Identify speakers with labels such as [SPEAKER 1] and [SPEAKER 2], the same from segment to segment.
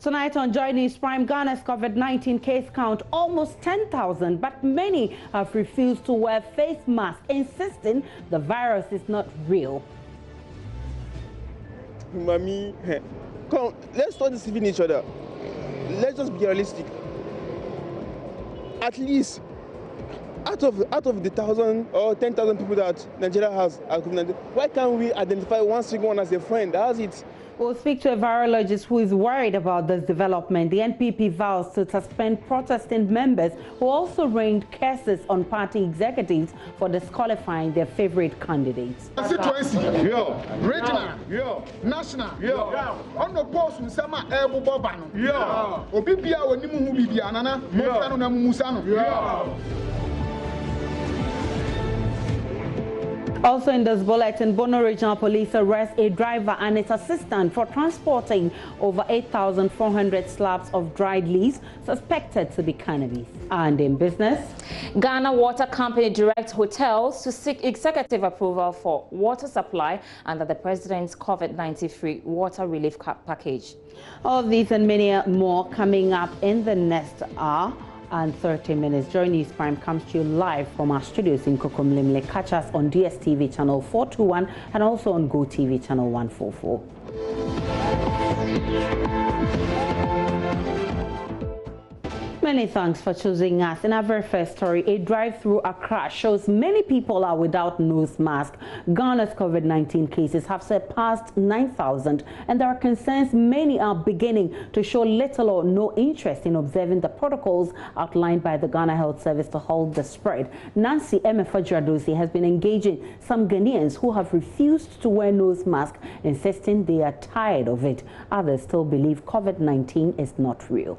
[SPEAKER 1] Tonight on Joy News Prime, Ghana's COVID-19 case count almost 10,000, but many have refused to wear face masks, insisting the virus is not real.
[SPEAKER 2] Mommy, come, let's stop deceiving each other. Let's just be realistic. At least out of the 1,000 or 10,000 people that Nigeria has, why can't we identify one single one as a friend? That's it.
[SPEAKER 1] We'll speak to a virologist who is worried about this development. The NPP vows to suspend protesting members who also rained curses on party executives for disqualifying their favorite candidates.
[SPEAKER 3] Constituency, regional, national, on the post in Sama Ebo Bobano, Obibia, Nimu Bibia, Nana, Musano.
[SPEAKER 1] Also in this bulletin, Bono Regional Police arrest a driver and its assistant for transporting over 8,400 slabs of dried leaves suspected to be cannabis. And in business,
[SPEAKER 4] Ghana Water Company directs hotels to seek executive approval for water supply under the President's COVID-19 free water relief package.
[SPEAKER 1] All of these and many more coming up in the next hour and 30 minutes. Joy News Prime comes to you live from our studios in Kokomlimle. Catch us on DSTV channel 421 and also on GoTV channel 144. Many thanks for choosing us. In our very first story, a drive-through Accra shows many people are without nose mask. Ghana's COVID-19 cases have surpassed 9,000, and there are concerns many are beginning to show little or no interest in observing the protocols outlined by the Ghana Health Service to halt the spread. Nancy Emefadradosi has been engaging some Ghanaians who have refused to wear nose masks, insisting they are tired of it. Others still believe COVID-19 is not real.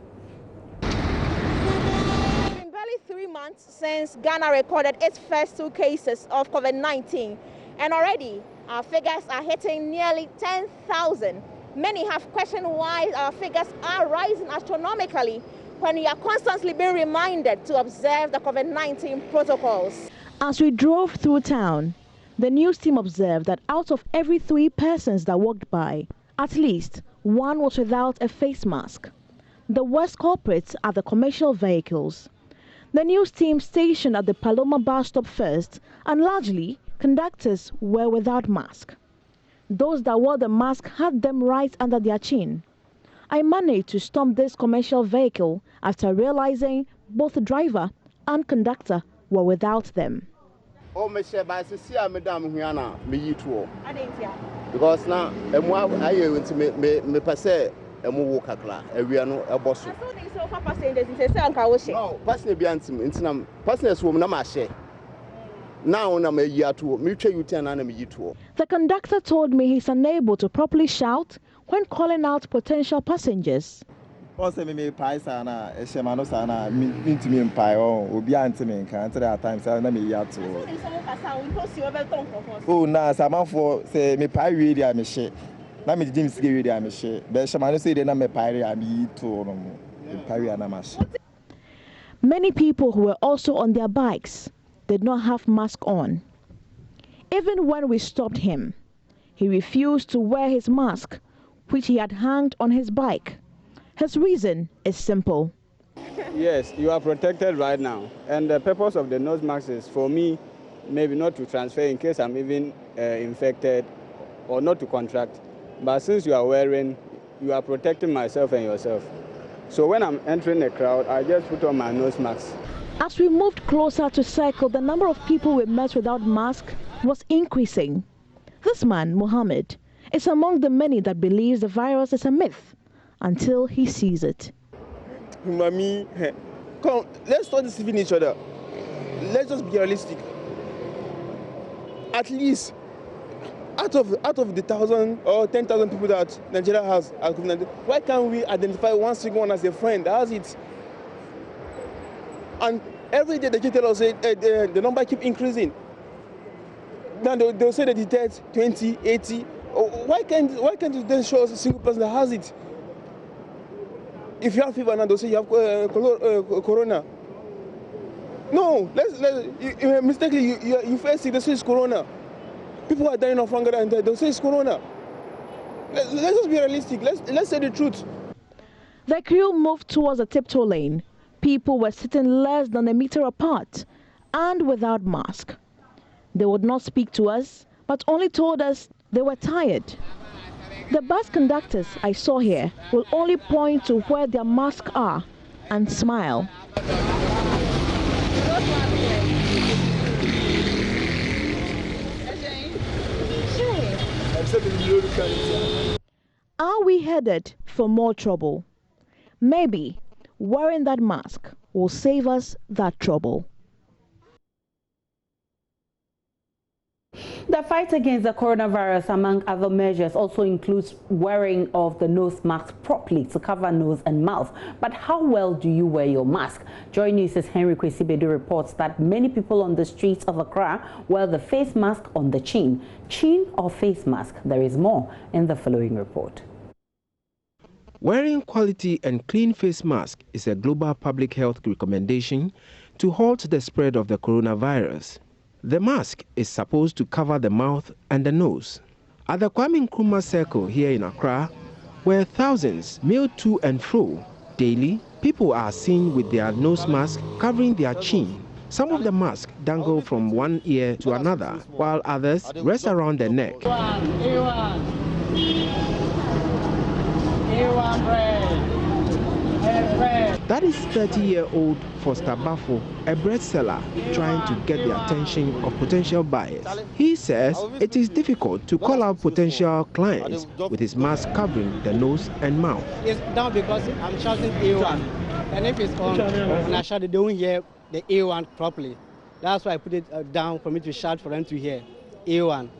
[SPEAKER 5] Since Ghana recorded its first 2 cases of COVID-19, and already our figures are hitting nearly 10,000. Many have questioned why our figures are rising astronomically when we are constantly being reminded to observe the COVID-19 protocols.
[SPEAKER 6] As we drove through town, the news team observed that out of every 3 persons that walked by, at least 1 was without a face mask. The worst culprits are the commercial vehicles. The news team stationed at the Paloma bus stop first, and largely, conductors were without mask. Those that wore the mask had them right under their chin. I managed to stop this commercial vehicle after realizing both the driver and conductor were without them.
[SPEAKER 2] Oh, Monsieur, Madame Huana, me too. Because now, I went to me passe. No, personally,
[SPEAKER 6] the conductor told me he's unable to properly shout when calling out potential passengers.
[SPEAKER 7] Oh, no, some for say me pie really I'm shit. Many
[SPEAKER 6] people who were also on their bikes did not have masks on. Even when we stopped him, he refused to wear his mask, which he had hung on his bike. His reason is simple.
[SPEAKER 8] Yes, you are protected right now. And the purpose of the nose mask is for me, maybe not to transfer in case I'm even infected or not to contract. But since you are wearing, you are protecting myself and yourself. So when I'm entering the crowd, I just put on my nose mask.
[SPEAKER 6] As we moved closer to circle, the number of people we met without mask was increasing. This man, Mohammed, is among the many that believes the virus is a myth until he sees it.
[SPEAKER 2] Mommy, come, let's stop deceiving each other. Let's just be realistic. At least out of the 1,000 or 10,000 people that Nigeria has, why can't we identify one single one as a friend? That's it. And every day they keep telling us the number keep increasing. Now they'll say that it detect 20, 80. Why can't you then show us a single person that has it? If you have fever now, they'll say you have corona. No, mistakenly you first see this is corona. People are dying of hunger and they'll say it's corona. Let's just be realistic. Let's say the truth.
[SPEAKER 6] The crew moved towards the tiptoe lane. People were sitting less than a meter apart and without mask. They would not speak to us, but only told us they were tired. The bus conductors I saw here will only point to where their masks are and smile. Are we headed for more trouble? Maybe wearing that mask will save us that trouble.
[SPEAKER 1] The fight against the coronavirus, among other measures, also includes wearing of the nose mask properly to cover nose and mouth. But how well do you wear your mask? Joy News' Henry Kwesibedu reports that many people on the streets of Accra wear the face mask on the chin. Chin or face mask? There is more in the following report.
[SPEAKER 9] Wearing quality and clean face mask is a global public health recommendation to halt the spread of the coronavirus. The mask is supposed to cover the mouth and the nose. At the Kwame Nkrumah Circle here in Accra, where thousands mill to and fro daily, people are seen with their nose mask covering their chin. Some of the masks dangle from one ear to another, while others rest around the neck. That is 30-year-old Foster Bafo, a bread seller, trying to get the attention of potential buyers. He says it is difficult to call out potential clients with his mask covering the nose and mouth.
[SPEAKER 10] It's down because I'm shouting A1, and if it's on, when I shout, they don't hear the A1 properly. That's why I put it down for me to shout for them to hear A1.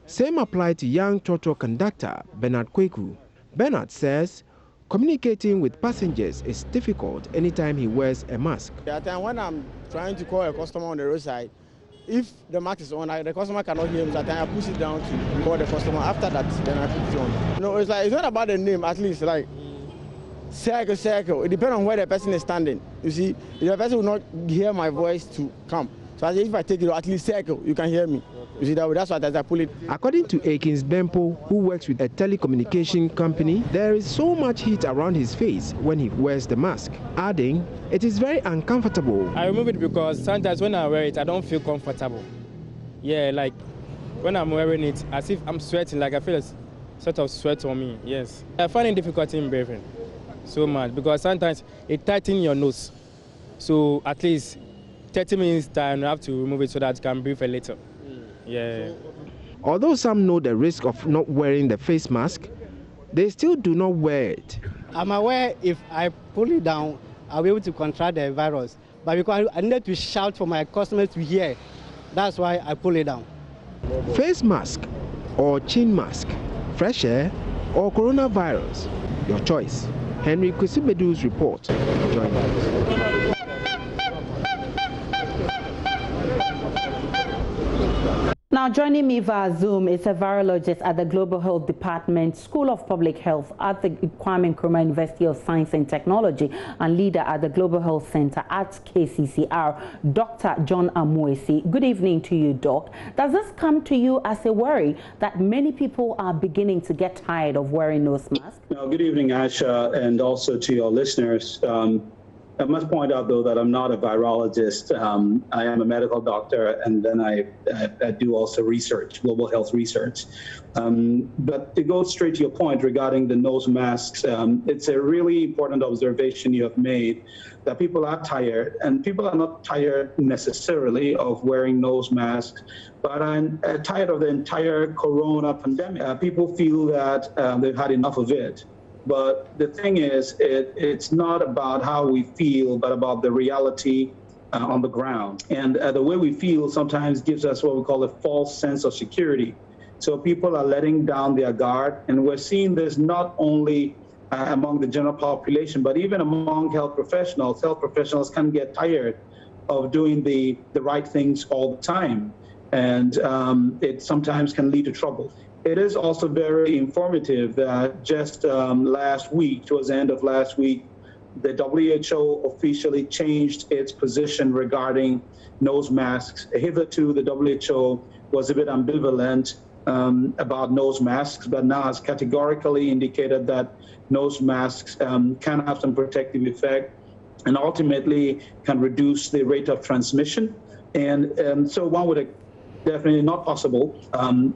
[SPEAKER 9] Same applied to young Toto conductor Bernard Kweku. Bernard says communicating with passengers is difficult anytime he wears a mask.
[SPEAKER 7] At time when I'm trying to call a customer on the roadside, if the mask is on, the customer cannot hear me. At time I push it down to call the customer. After that, then I put it on. No, it's like it's not about the name. At least like circle. It depends on where the person is standing. You see, if the person will not hear my voice to come. So if I take it, at least circle, you can hear me. You see, that's why I pull it.
[SPEAKER 9] According to Akins Bempo, who works with a telecommunication company, there is so much heat around his face when he wears the mask, adding, it is very uncomfortable.
[SPEAKER 11] I remove it because sometimes when I wear it, I don't feel comfortable. Yeah, like when I'm wearing it, as if I'm sweating, like I feel a sort of sweat on me, yes. I find it difficult in breathing so much because sometimes it tightens your nose. So at least 30 minutes time, you have to remove it so that you can breathe a little. Yeah.
[SPEAKER 9] Although some know the risk of not wearing the face mask, they still do not wear it.
[SPEAKER 10] I'm aware if I pull it down, I'll be able to contract the virus. But because I need to shout for my customers to hear, that's why I pull it down.
[SPEAKER 9] Face mask or chin mask, fresh air or coronavirus, your choice. Henry Kwesibedu's report. Join us.
[SPEAKER 1] Now joining me via Zoom is a virologist at the Global Health Department, School of Public Health at the Kwame Nkrumah University of Science and Technology and leader at the Global Health Center at KCCR, Dr. John Amuesi. Good evening to you, Doc. Does this come to you as a worry that many people are beginning to get tired of wearing nose masks?
[SPEAKER 12] No, good evening, Asha, and also to your listeners. I must point out, though, that I'm not a virologist. I am a medical doctor, and then I do also research, global health research. But to go straight to your point regarding the nose masks, it's a really important observation you have made that people are tired, and people are not tired necessarily of wearing nose masks, but I'm tired of the entire corona pandemic. People feel that they've had enough of it. But the thing is, it's not about how we feel, but about the reality on the ground. And the way we feel sometimes gives us what we call a false sense of security. So people are letting down their guard. And we're seeing this not only among the general population, but even among health professionals. Health professionals can get tired of doing the right things all the time. And it sometimes can lead to trouble. It is also very informative that just last week, towards the end of last week, the WHO officially changed its position regarding nose masks. Hitherto, the WHO was a bit ambivalent about nose masks, but now has categorically indicated that nose masks can have some protective effect and ultimately can reduce the rate of transmission. And so one would definitely not possible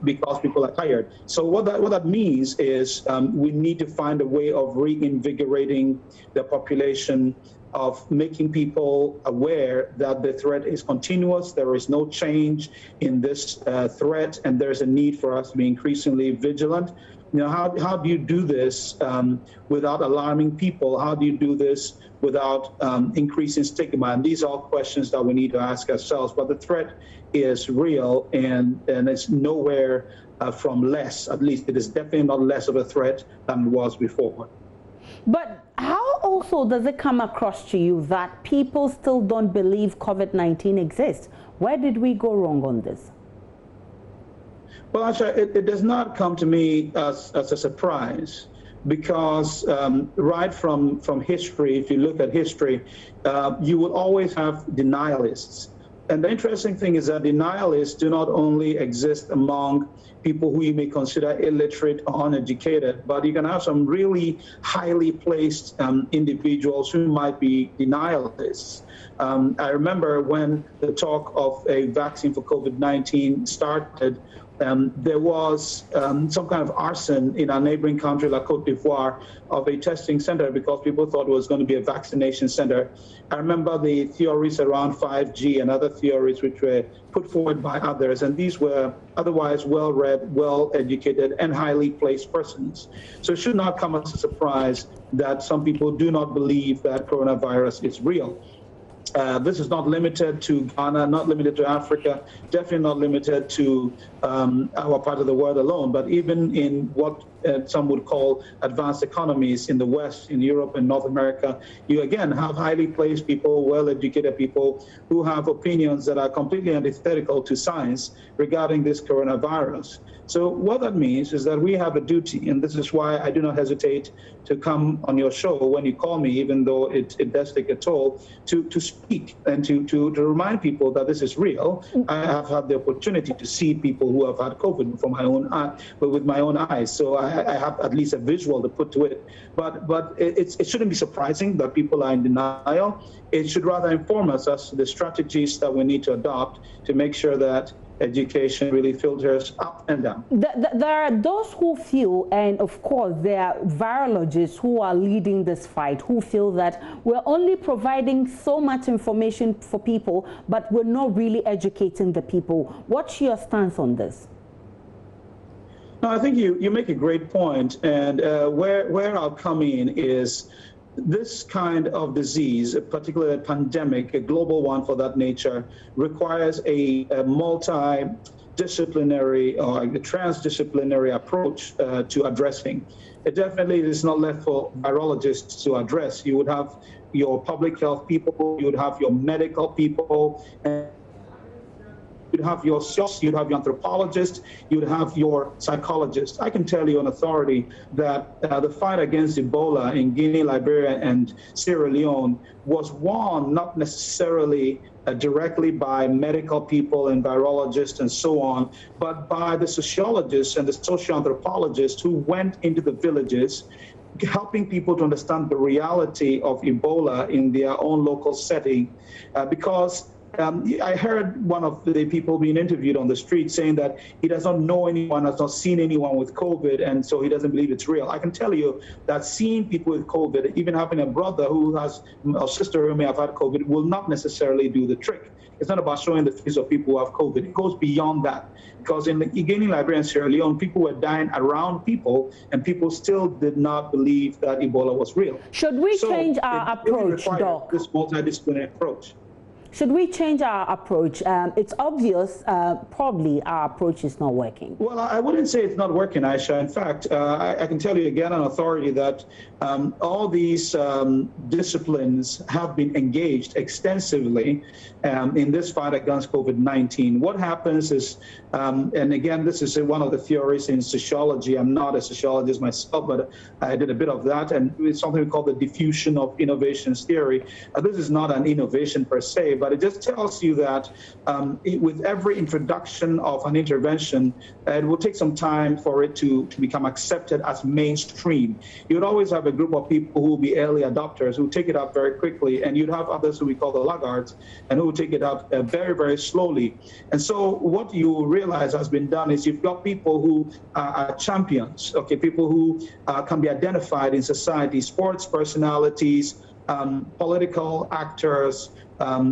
[SPEAKER 12] because people are tired. So what that means is we need to find a way of reinvigorating the population, of making people aware that the threat is continuous, there is no change in this threat, and there's a need for us to be increasingly vigilant. You know, how do you do this without alarming people? How do you do this without increasing stigma? And these are all questions that we need to ask ourselves. But the threat is real, and it's nowhere from less. At least it is definitely not less of a threat than it was before.
[SPEAKER 1] But how also does it come across to you that people still don't believe COVID-19 exists? Where did we go wrong on this?
[SPEAKER 12] Well, actually, it does not come to me as a surprise, because right from history, if you look at history, you will always have denialists. And the interesting thing is that denialists do not only exist among people who you may consider illiterate or uneducated, but you can have some really highly placed individuals who might be denialists. I remember when the talk of a vaccine for COVID-19 started, there was some kind of arson in our neighboring country, like Cote d'Ivoire, of a testing center because people thought it was going to be a vaccination center. I remember the theories around 5G and other theories which were put forward by others, and these were otherwise well-read, well-educated, and highly placed persons. So it should not come as a surprise that some people do not believe that coronavirus is real. This is not limited to Ghana, not limited to Africa, definitely not limited to our part of the world alone, but even in what some would call advanced economies in the West, in Europe and North America, you again have highly placed people, well-educated people who have opinions that are completely antithetical to science regarding this coronavirus. So what that means is that we have a duty, and this is why I do not hesitate to come on your show when you call me, even though it does take a toll, to speak and to remind people that this is real. I have had the opportunity to see people who have had COVID from my own eye, but with my own eyes. So I have at least a visual to put to it. But it shouldn't be surprising that people are in denial. It should rather inform us as to the strategies that we need to adopt to make sure that education really filters up and down.
[SPEAKER 1] There are those who feel, and of course there are virologists who are leading this fight, who feel that we're only providing so much information for people, but we're not really educating the people. What's your stance on this?
[SPEAKER 12] No, I think you make a great point, and where I'll come in is this kind of disease, particularly a pandemic, a global one for that nature, requires a multidisciplinary or a transdisciplinary approach to addressing. It definitely is not left for virologists to address. You would have your public health people, you would have your medical people, and you'd have your sociologists, you'd have your anthropologists, you'd have your psychologists. I can tell you on authority that the fight against Ebola in Guinea, Liberia, and Sierra Leone was won not necessarily directly by medical people and virologists and so on, but by the sociologists and the social anthropologists who went into the villages, helping people to understand the reality of Ebola in their own local setting, because I heard one of the people being interviewed on the street saying that he does not know anyone, has not seen anyone with COVID, and so he doesn't believe it's real. I can tell you that seeing people with COVID, even having a brother who has, or sister who may have had COVID, will not necessarily do the trick. It's not about showing the face of people who have COVID. It goes beyond that. Because in Guinea, Liberia, and Sierra Leone, people were dying around people, and people still did not believe that Ebola was real.
[SPEAKER 1] Should we change our approach, Doc?
[SPEAKER 12] This multidisciplinary approach.
[SPEAKER 1] Should we change our approach? It's obvious probably our approach is not working.
[SPEAKER 12] Well, I wouldn't say it's not working, Aisha. In fact, I can tell you again on authority that all these disciplines have been engaged extensively in this fight against COVID-19. What happens is, and again, this is one of the theories in sociology. I'm not a sociologist myself, but I did a bit of that, and it's something we call the diffusion of innovations theory. This is not an innovation per se, but it just tells you that with every introduction of an intervention, it will take some time for it to become accepted as mainstream. You'd always have a group of people who will be early adopters who take it up very quickly, and you'd have others who we call the laggards and who will take it up very, very slowly. And so what you realize has been done is you've got people who are champions, okay, people who can be identified in society, sports personalities, political actors,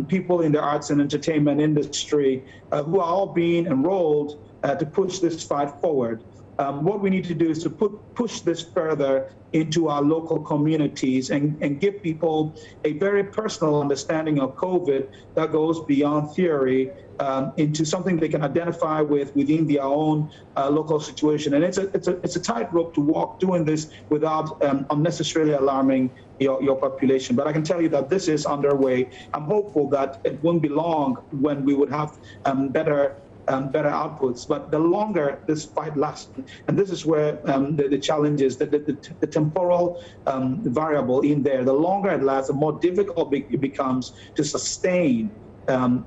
[SPEAKER 12] people in the arts and entertainment industry, who are all being enrolled to push this fight forward. What we need to do is to push this further into our local communities and give people a very personal understanding of COVID that goes beyond theory into something they can identify with within their own local situation. And it's a tightrope to walk doing this without unnecessarily alarming your population. But I can tell you that this is underway. I'm hopeful that it won't be long when we would have better outputs, but the longer this fight lasts, and this is where the challenge is, the temporal variable in there, the longer it lasts, the more difficult it becomes to sustain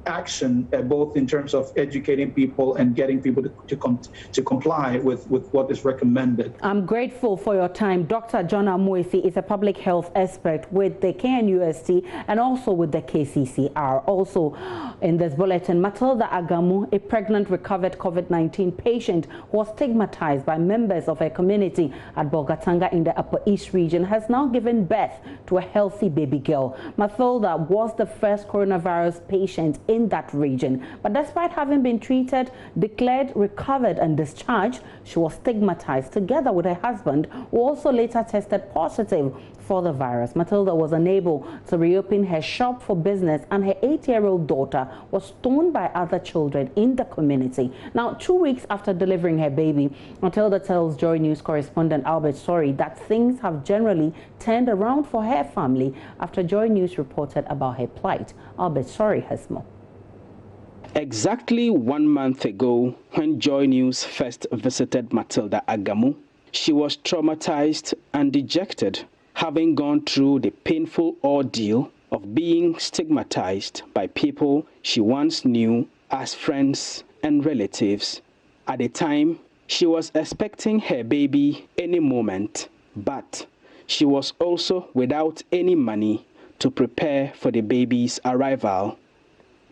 [SPEAKER 12] action, both in terms of educating people and getting people to comply with what is recommended. I'm grateful for your time. Dr. John Amoefi is a public health expert with the KNUST and also with the KCCR. Also in this bulletin, Matilda Agamu, a pregnant recovered COVID-19 patient who was stigmatized by members of her community at Bolgatanga in the Upper East region, has now given birth to a healthy baby girl. Matilda was the first coronavirus patient in that region, but despite having been treated, declared recovered and discharged, she was stigmatized together with her husband, who also later tested positive for the virus. Matilda was unable to reopen her shop for business, and her 8-year-old daughter was stoned by other children in the community. Now, 2 weeks after delivering her baby, Matilda tells Joy News correspondent Albert Sorry that things have generally turned around for her family after Joy News reported about her plight. Albert Sorry has more.
[SPEAKER 9] Exactly 1 month ago, when Joy News first visited Matilda Agamu, she was traumatized and dejected, having gone through the painful ordeal of being stigmatized by people she once knew as friends and relatives. At the time, she was expecting her baby any moment, but she was also without any money to prepare for the baby's arrival.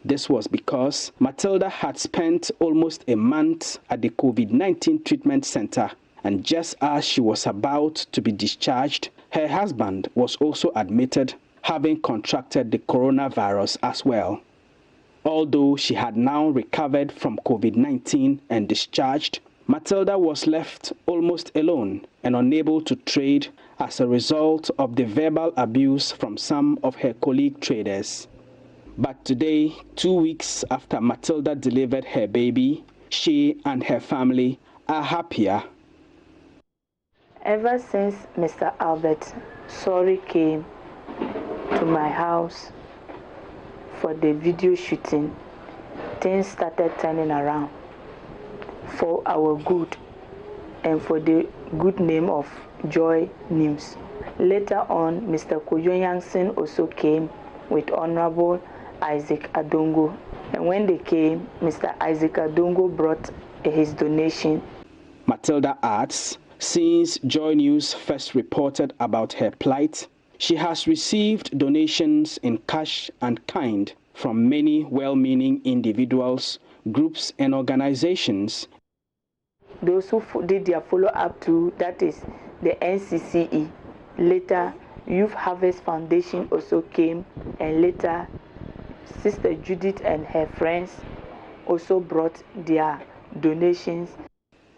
[SPEAKER 9] This was because Matilda had spent almost a month at the COVID-19 treatment center, and just as she was about to be discharged, her husband was also admitted, having contracted the coronavirus as well. Although she had now recovered from COVID-19 and discharged, Matilda was left almost alone and unable to trade as a result of the verbal abuse from some of her colleague traders. But today, 2 weeks after Matilda delivered her baby, she and her family are happier.
[SPEAKER 13] Ever since Mr. Albert Sorry came to my house for the video shooting, things started turning around for our good and for the good name of Joy News. Later on, Mr. Kojo Yankson also came with Honorable Isaac Adongo, and when they came, Mr. Isaac Adongo brought his donation.
[SPEAKER 9] Matilda adds, since Joy News first reported about her plight, she has received donations in cash and kind from many well-meaning individuals, groups and organizations.
[SPEAKER 13] Those who did their follow-up to, that is the NCCE. Later, Youth Harvest Foundation also came, and later Sister Judith and her friends also brought their donations.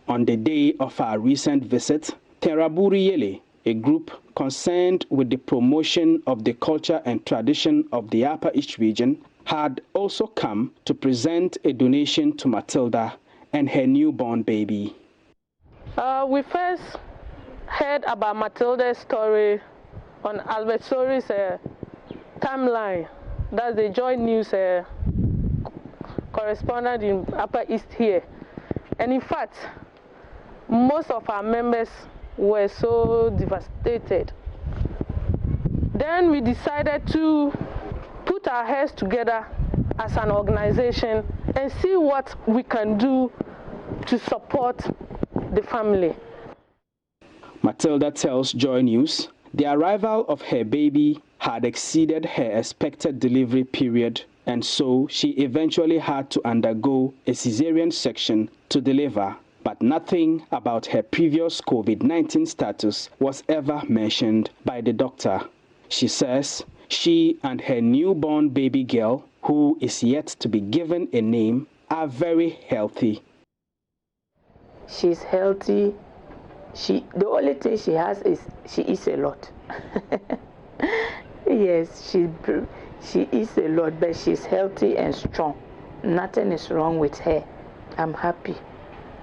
[SPEAKER 9] On the day of our recent visit, Teraburi Yele, a group concerned with the promotion of the culture and tradition of the Upper East region, had also come to present a donation to Matilda and her newborn baby.
[SPEAKER 14] We first heard about Matilda's story on Albert Sorry's timeline. That's the Joy News correspondent in Upper East here. And in fact, most of our members were so devastated. Then we decided to put our heads together as an organization and see what we can do to support the family.
[SPEAKER 9] Matilda tells Joy News the arrival of her baby had exceeded her expected delivery period, and so she eventually had to undergo a cesarean section to deliver. But nothing about her previous COVID-19 status was ever mentioned by the doctor. She says she and her newborn baby girl, who is yet to be given a name, are very healthy.
[SPEAKER 13] She's healthy. The only thing she has is she eats a lot. Yes, she eats a lot, but she's healthy and strong. Nothing is wrong with her. I'm happy.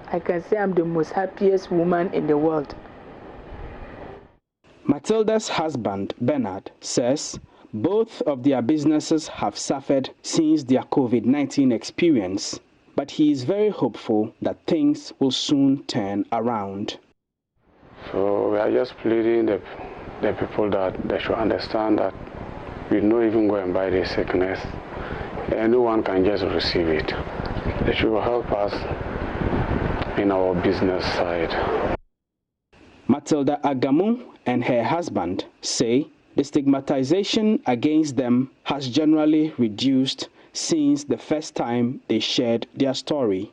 [SPEAKER 13] I can say I'm the most happiest woman in the world.
[SPEAKER 9] Matilda's husband, Bernard, says both of their businesses have suffered since their COVID-19 experience, but he is very hopeful that things will soon turn around.
[SPEAKER 15] So we are just pleading the people that they should understand that we don't even go and buy this sickness. Anyone can just receive it. They should help us in our business side.
[SPEAKER 9] Matilda Agamu and her husband say the stigmatization against them has generally reduced since the first time they shared their story.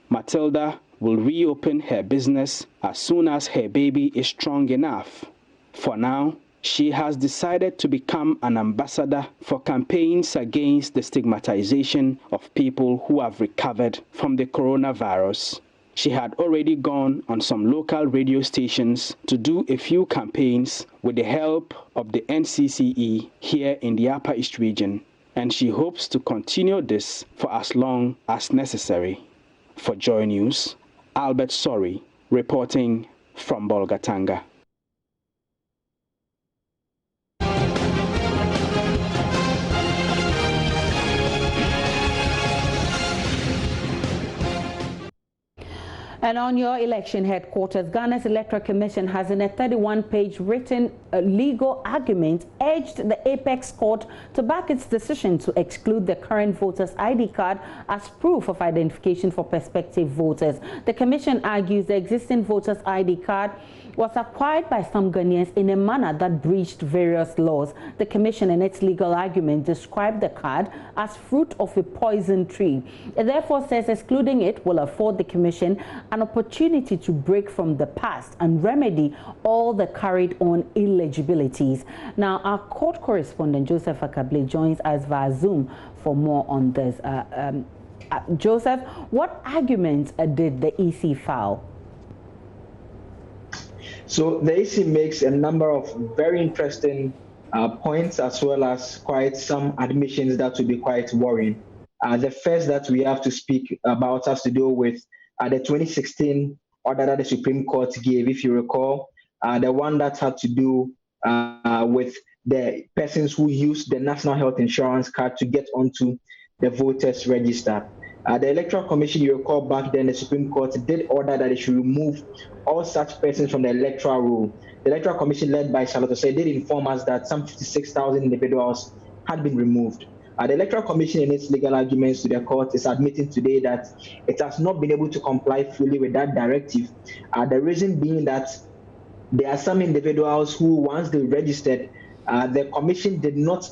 [SPEAKER 9] Matilda will reopen her business as soon as her baby is strong enough. For now, she has decided to become an ambassador for campaigns against the stigmatization of people who have recovered from the coronavirus. She had already gone on some local radio stations to do a few campaigns with the help of the NCCE here in the Upper East region, and she hopes to continue this for as long as necessary. For Joy News, Albert Sori reporting from Bolgatanga.
[SPEAKER 1] And on your election headquarters, Ghana's Electoral Commission has in a 31-page written legal argument urged the Apex Court to back its decision to exclude the current voter's ID card as proof of identification for prospective voters. The Commission argues the existing voter's ID card was acquired by some Ghanaians in a manner that breached various laws. The Commission in its legal argument described the card as fruit of a poison tree. It therefore says excluding it will afford the Commission an opportunity to break from the past and remedy all the carried on illegibilities. Now, our court correspondent Joseph Akable joins us via Zoom for more on this. Joseph, what arguments did the EC file?
[SPEAKER 16] So the EC makes a number of very interesting points, as well as quite some admissions that will be quite worrying. The first that we have to speak about has to do with the 2016 order that the Supreme Court gave, if you recall, the one that had to do with the persons who used the National Health Insurance card to get onto the voters register. The Electoral Commission, you recall back then, the Supreme Court did order that it should remove all such persons from the electoral roll. The Electoral Commission, led by Charlotte Osei, did inform us that some 56,000 individuals had been removed. The Electoral Commission, in its legal arguments to the court, is admitting today that it has not been able to comply fully with that directive. The reason being that there are some individuals who, once they registered, the Commission did not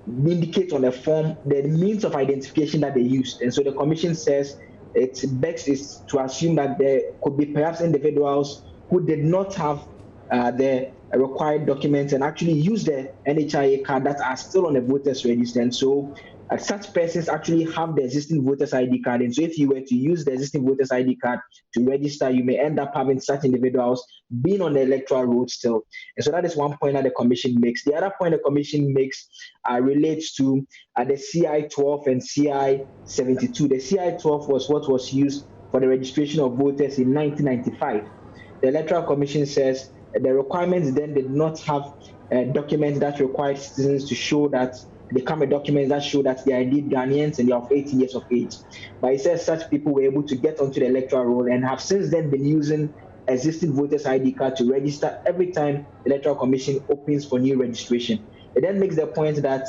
[SPEAKER 16] indicate on the form the means of identification that they used. And so the Commission says it begs is to assume that there could be perhaps individuals who did not have the required documents and actually use the NHIA card that are still on the voters register. And so such persons actually have the existing voters ID card. And so if you were to use the existing voters ID card to register, you may end up having such individuals being on the electoral roll still. And so that is one point that the Commission makes. The other point the Commission makes relates to the CI-12 and CI-72. The CI-12 was what was used for the registration of voters in 1995. The Electoral Commission says the requirements then did not have documents that required citizens to show that they come with documents that show that they are indeed Ghanaians and they are of 18 years of age. But it says such people were able to get onto the electoral roll and have since then been using existing voters ID card to register every time the Electoral Commission opens for new registration. It then makes the point that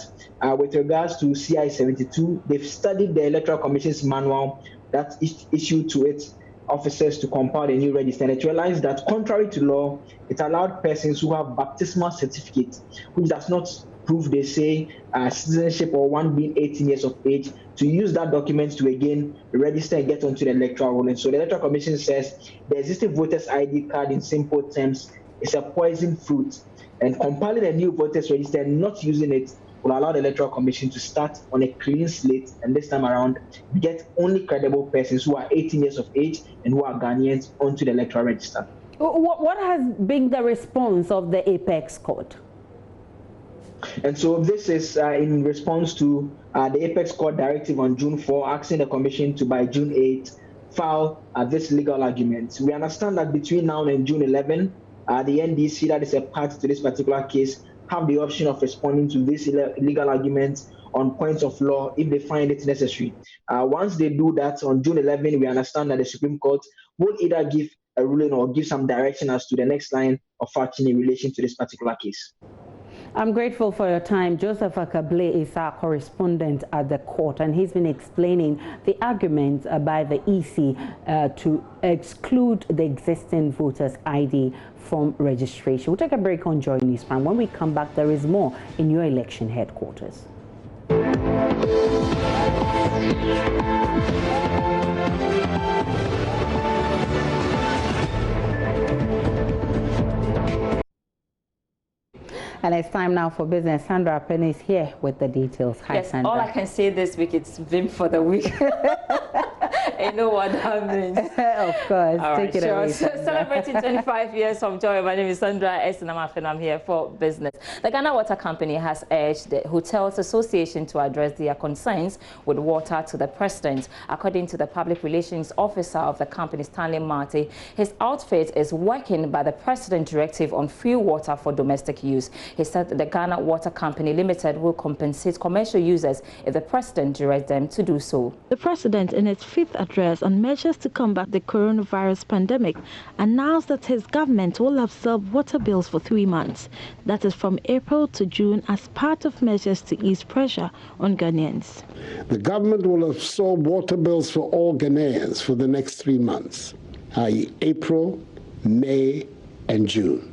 [SPEAKER 16] with regards to CI 72, they've studied the Electoral Commission's manual that is issued to its officers to compile a new register, and it realized that contrary to law, it allowed persons who have baptismal certificates, which does not prove, they say, citizenship or one being 18 years of age, to use that document to again register and get onto the electoral roll. And so the Electoral Commission says the existing voters ID card, in simple terms, is a poison fruit, and compiling a new voters register and not using it will allow the Electoral Commission to start on a clean slate, and this time around get only credible persons who are 18 years of age and who are Ghanaians onto the electoral register.
[SPEAKER 1] What has been the response of the Apex Court?
[SPEAKER 16] And so this is in response to the Apex Court directive on June 4, asking the Commission to, by June 8, file this legal argument. We understand that between now and June 11, the NDC, that is a part to this particular case, have the option of responding to this legal arguments on points of law if they find it necessary. Once they do that on June 11, we understand that the Supreme Court will either give a ruling or give some direction as to the next line of action in relation to this particular case.
[SPEAKER 1] I'm grateful for your time. Joseph Akable is our correspondent at the court, and he's been explaining the argument by the EC to exclude the existing voters' ID from registration. We'll take a break on Joy News Prime. When we come back, there is more in your election headquarters. And it's time now for business. Sandra Penny is here with the details. Hi,
[SPEAKER 4] yes,
[SPEAKER 1] Sandra.
[SPEAKER 4] all I can say this week is Vim for the week. You know what that means.
[SPEAKER 1] Of course.
[SPEAKER 4] All
[SPEAKER 1] Take
[SPEAKER 4] right,
[SPEAKER 1] it away,
[SPEAKER 4] celebrating 25 years of joy. My name is Sandra Esinamafe, and I'm here for business. The Ghana Water Company has urged the Hotels Association to address their concerns with water to the president. According to the public relations officer of the company, Stanley Marty, his outfit is working by the president directive on free water for domestic use. He said that the Ghana Water Company Limited will compensate commercial users if the president directs them to do so.
[SPEAKER 6] The president, in its fifth address on measures to combat the coronavirus pandemic, announced that his government will absorb water bills for 3 months. That is from April to June, as part of measures to ease pressure on Ghanaians.
[SPEAKER 17] The government will absorb water bills for all Ghanaians for the next 3 months, i.e. April, May, and June.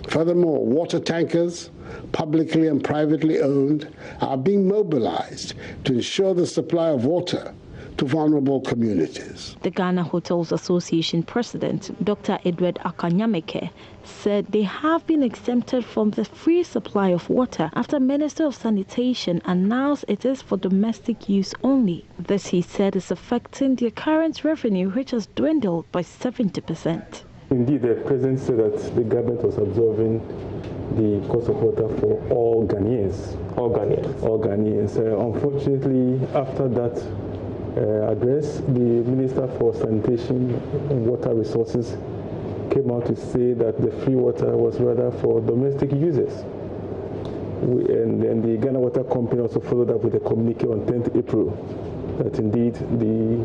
[SPEAKER 17] Furthermore, water tankers, publicly and privately owned, are being mobilized to ensure the supply of water to vulnerable communities.
[SPEAKER 6] The Ghana Hotels Association president, Dr. Edward Akanyameke, said they have been exempted from the free supply of water after Minister of Sanitation announced it is for domestic use only. This, he said, is affecting their current revenue, which has dwindled by 70%.
[SPEAKER 18] Indeed, the president said that the government was absorbing the cost of water for all Ghanaians. All Ghanaians. All Ghanaians. Unfortunately, after that address, the Minister for Sanitation and Water Resources came out to say that the free water was rather for domestic users. And then the Ghana Water Company also followed up with a communique on 10th April that indeed the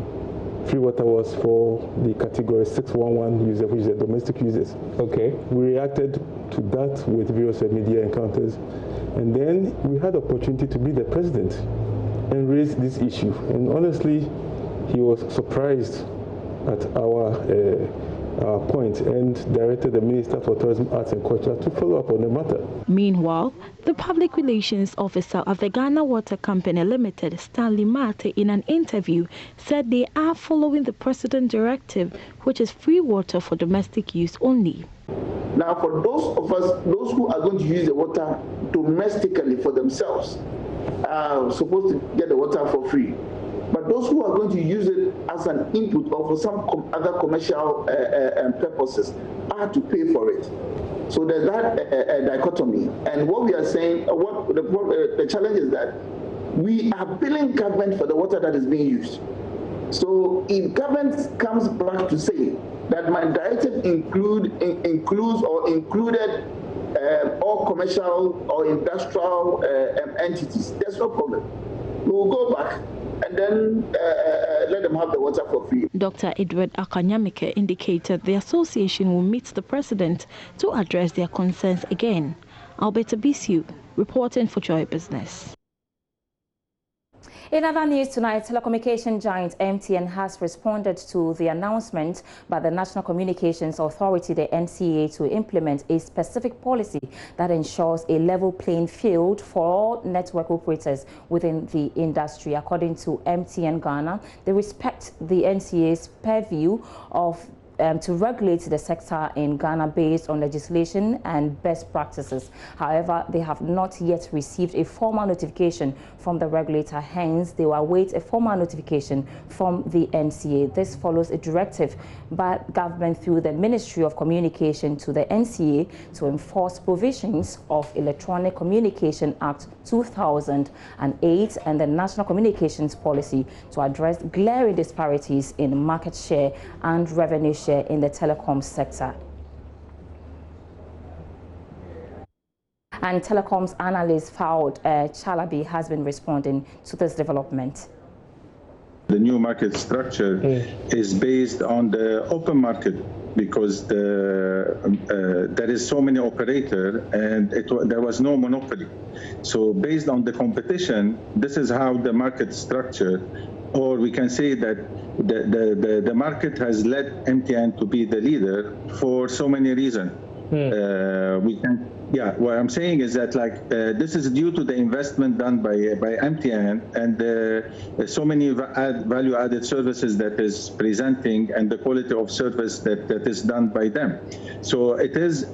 [SPEAKER 18] free water was for the category 611 user, which is the domestic users. Okay. We reacted to that with various media encounters, and then we had the opportunity to meet the president and raise this issue. And honestly, he was surprised at our point and directed the Minister for Tourism, Arts and Culture to follow up on the matter.
[SPEAKER 6] Meanwhile, the public relations officer of the Ghana Water Company Limited, Stanley Mate, in an interview said they are following the President directive, which is free water for domestic use only.
[SPEAKER 19] Now, for those of us, those who are going to use the water domestically for themselves, are supposed to get the water for free. But those who are going to use it as an input or for some other commercial purposes are to pay for it. So there's that dichotomy. And what we are saying, what the challenge is that we are billing government for the water that is being used. So if government comes back to say that my directive includes or included all commercial or industrial entities, there's no problem. We will go back and then let them have the water for free.
[SPEAKER 6] Dr. Edward Akanyameke indicated the association will meet the president to address their concerns again. Alberta Bisiu, reporting for Joy Business.
[SPEAKER 4] In other news tonight, telecommunication giant MTN has responded to the announcement by the National Communications Authority, the NCA, to implement a specific policy that ensures a level playing field for all network operators within the industry. According to MTN Ghana, they respect the NCA's purview of to regulate the sector in Ghana based on legislation and best practices. However, they have not yet received a formal notification from the regulator. Hence, they will await a formal notification from the NCA. This follows a directive by government through the Ministry of Communication to the NCA to enforce provisions of Electronic Communication Act 2008 and the National Communications Policy to address glaring disparities in market share and revenue share in the telecom sector. And telecoms analyst Fawad Chalabi has been responding to this development.
[SPEAKER 20] The new market structure is based on the open market because there is so many operators and there was no monopoly. So based on the competition, this is how the market structure, or we can say that the market has led MTN to be the leader for so many reasons. What I'm saying is that this is due to the investment done by MTN and so many value-added services that is presenting and the quality of service that is done by them. So it is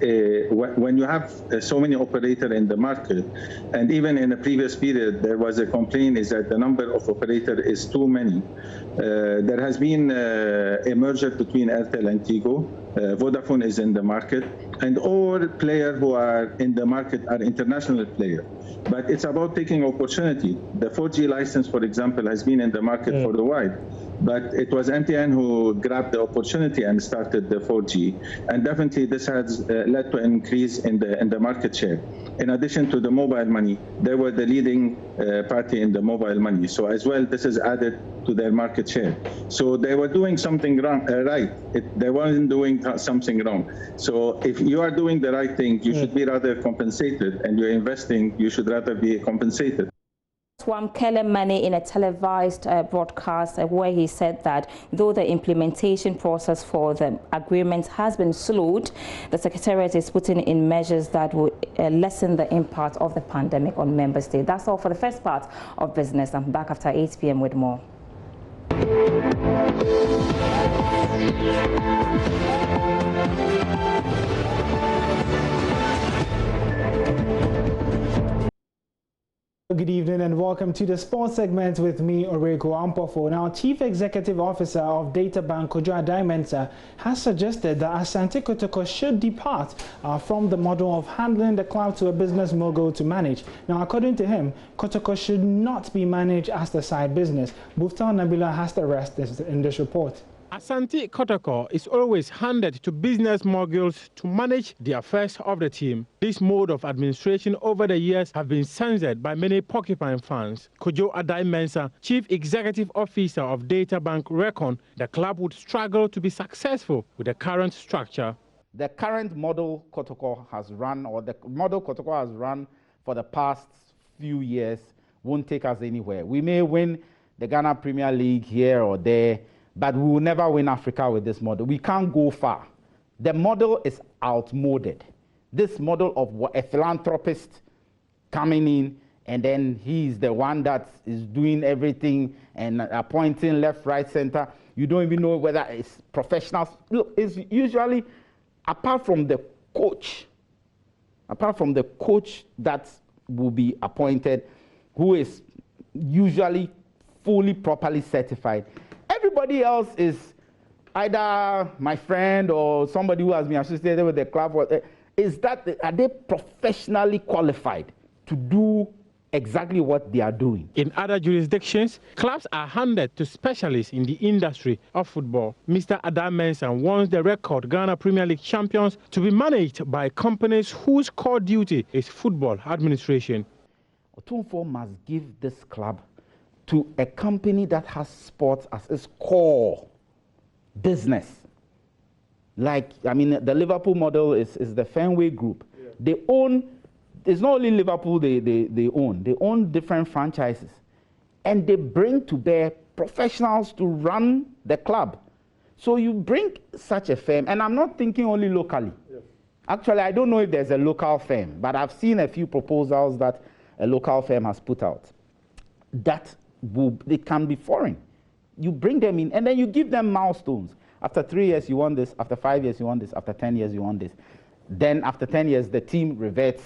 [SPEAKER 20] when you have so many operators in the market, and even in a previous period there was a complaint is that the number of operators is too many. There has been a merger between Airtel and Tigo. Vodafone is in the market, and all players who are in the market are international players. But it's about taking opportunity. The 4G license, for example, has been in the market for a while, but it was MTN who grabbed the opportunity and started the 4G. And definitely this has led to an increase in the market share. In addition to the mobile money, they were the leading party in the mobile money. So as well, this is added to their market share. So they were doing something wrong, right. They weren't doing something wrong. So if you are doing the right thing, you should be rather compensated, and you're investing, you should rather be compensated.
[SPEAKER 4] Swamkele Mane in a televised broadcast where he said that though the implementation process for the agreement has been slowed, the Secretariat is putting in measures that will lessen the impact of the pandemic on member states. That's all for the first part of business. I'm back after 8 p.m. with more.
[SPEAKER 21] Good evening and welcome to the sports segment with me, Oreko Ampofo. Now, Chief Executive Officer of Databank Kojo Adai-Mensah has suggested that ASANTE KOTOKO should depart from the model of handling the club to a business mogul to manage. Now, according to him, KOTOKO should not be managed as the side business. Buftal Nabila has the rest in this report.
[SPEAKER 22] ASANTE KOTOKO is always handed to business moguls to manage the affairs of the team. This mode of administration over the years have been censored by many Porcupine fans. Kojo Adai-Mensah, Chief Executive Officer of Databank, reckoned the club would struggle to be successful with the current structure.
[SPEAKER 23] The current model KOTOKO has run, or the model KOTOKO has run for the past few years, won't take us anywhere. We may win the Ghana Premier League here or there, but we will never win Africa with this model. We can't go far. The model is outmoded. This model of a philanthropist coming in, and then he's the one that is doing everything and appointing left, right, center. You don't even know whether it's professionals. Look, it's usually, apart from the coach that will be appointed, who is usually fully, properly certified, everybody else is either my friend or somebody who has been associated with the club. Are they professionally qualified to do exactly what they are doing?
[SPEAKER 22] In other jurisdictions, clubs are handed to specialists in the industry of football. Mr. Adai-Mensah wants the record Ghana Premier League champions to be managed by companies whose core duty is football administration.
[SPEAKER 23] Otumfuo must give this club to a company that has sports as its core business. Like, I mean, the Liverpool model is the Fenway Group. Yeah. They own it's not only Liverpool they own. They own different franchises. And they bring to bear professionals to run the club. So you bring such a firm, and I'm not thinking only locally. Yes. Actually, I don't know if there's a local firm, but I've seen a few proposals that a local firm has put out. It can be foreign. You bring them in, and then you give them milestones. After 3 years, you want this. After 5 years, you want this. After 10 years, you want this. Then after 10 years, the team reverts,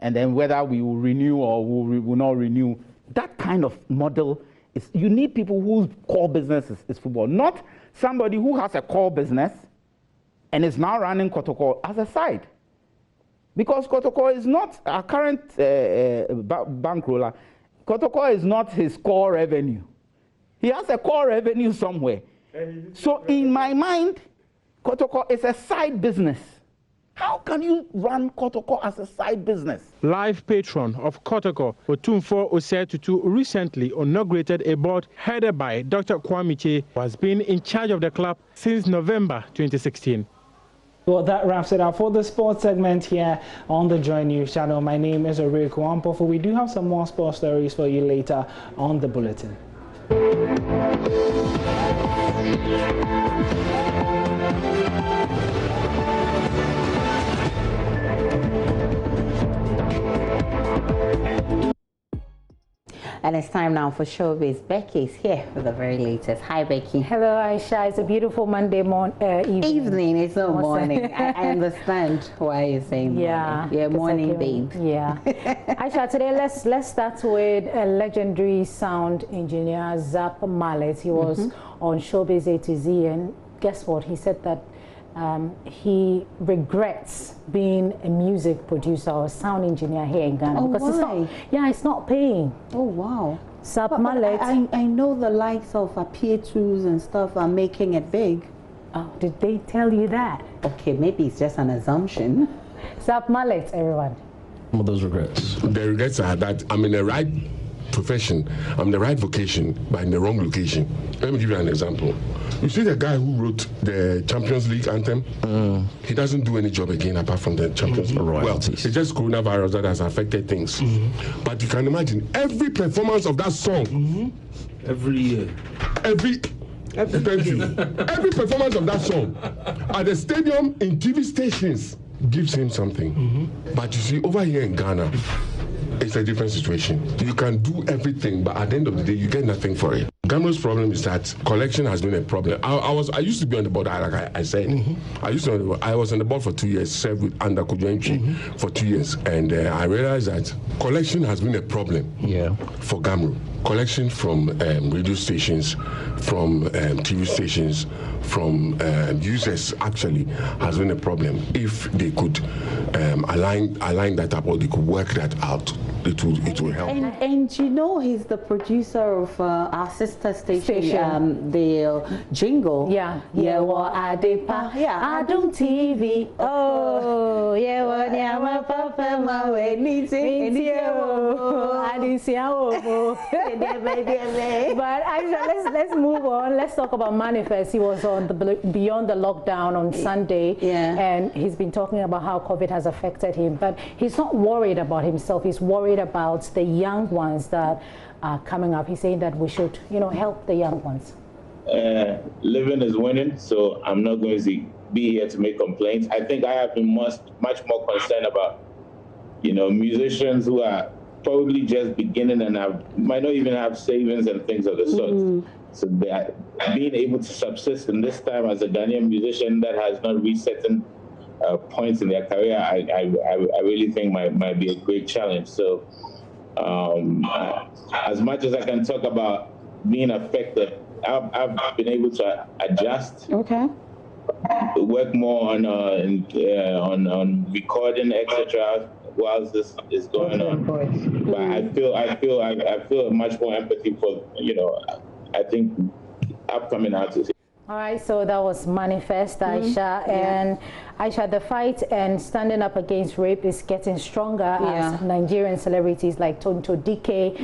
[SPEAKER 23] and then whether we will renew or we will not renew, that kind of model is, you need people whose core business is football, not somebody who has a core business and is now running KOTOKO as a side. Because KOTOKO is not our current bankroller. KOTOKO is not his core revenue. He has a core revenue somewhere. So in my mind, KOTOKO is a side business. How can you run KOTOKO as a side business?
[SPEAKER 22] Life patron of KOTOKO, Otumfo Osetutu, recently inaugurated a board headed by Dr. Kwame, who has been in charge of the club since November 2016.
[SPEAKER 21] Well, that wraps it up for the sports segment here on the Joy News channel. My name is Oreko Ampofu. We do have some more sports stories for you later on the bulletin.
[SPEAKER 1] And it's time now for Showbiz. Becky is here for the very latest. Hi, Becky.
[SPEAKER 3] Hello, Aisha. It's a beautiful Monday evening.
[SPEAKER 1] It's not morning. I understand why you're saying morning. Yeah, morning, babe.
[SPEAKER 3] Yeah. Aisha, today let's start with a legendary sound engineer, Zap Mallet. He was on Showbiz A to Z, and guess what? He said that he regrets being a music producer or sound engineer here in Ghana because it's not paying.
[SPEAKER 1] Oh wow.
[SPEAKER 3] Zap Mallet.
[SPEAKER 1] I know the likes of P2s and stuff are making it big.
[SPEAKER 3] Oh, did they tell you that?
[SPEAKER 1] Okay, maybe it's just an assumption.
[SPEAKER 3] Zap Mallet, everyone.
[SPEAKER 5] Some of those regrets.
[SPEAKER 8] The regrets are that I'm in the right profession, I'm in the right vocation, but in the wrong location. Let me give you an example. You see the guy who wrote the Champions League anthem? He doesn't do any job again apart from the Champions League. Well, it's just coronavirus that has affected things. But you can imagine every performance of that song.
[SPEAKER 5] Every year.
[SPEAKER 8] Thank you. Every performance of that song at the stadium, in TV stations, gives him something. But you see, over here in Ghana, it's a different situation. You can do everything, but at the end of the day, you get nothing for it. Ghana's problem is that collection has been a problem. I used to be on the board, like I said. I was on the board for 2 years, served with under Kojo for 2 years, and I realized that collection has been a problem for Gamro. Collection from radio stations, from TV stations, from users actually has been a problem. If they could align that up, or they could work that out, it will help.
[SPEAKER 1] And you know, he's the producer of our sister station. The jingle.
[SPEAKER 3] Well, Adum TV.
[SPEAKER 1] Oh, yeah, well, yeah, my papa, my way, needs it.
[SPEAKER 3] But actually, let's move on. Let's talk about Manifest. He was on the Beyond the Lockdown on Sunday, and he's been talking about how COVID has affected him. But he's not worried about himself. He's worried about the young ones that are coming up. He's saying that we should, help the young ones.
[SPEAKER 24] Living is winning, so I'm not going to be here to make complaints. I think I have been much more concerned about, musicians who are probably just beginning and might not even have savings and things of the sort. So being able to subsist in this time as a Ghanaian musician that has not reached certain points in their career, I really think might be a great challenge. So as much as I can talk about being affected, I've been able to adjust. Work more on recording, etc. whilst this is going on. But I feel much more empathy for I think upcoming artists.
[SPEAKER 3] All right, so that was Manifest, Aisha. And Aisha, the fight and standing up against rape is getting stronger as Nigerian celebrities like Tonto Dike,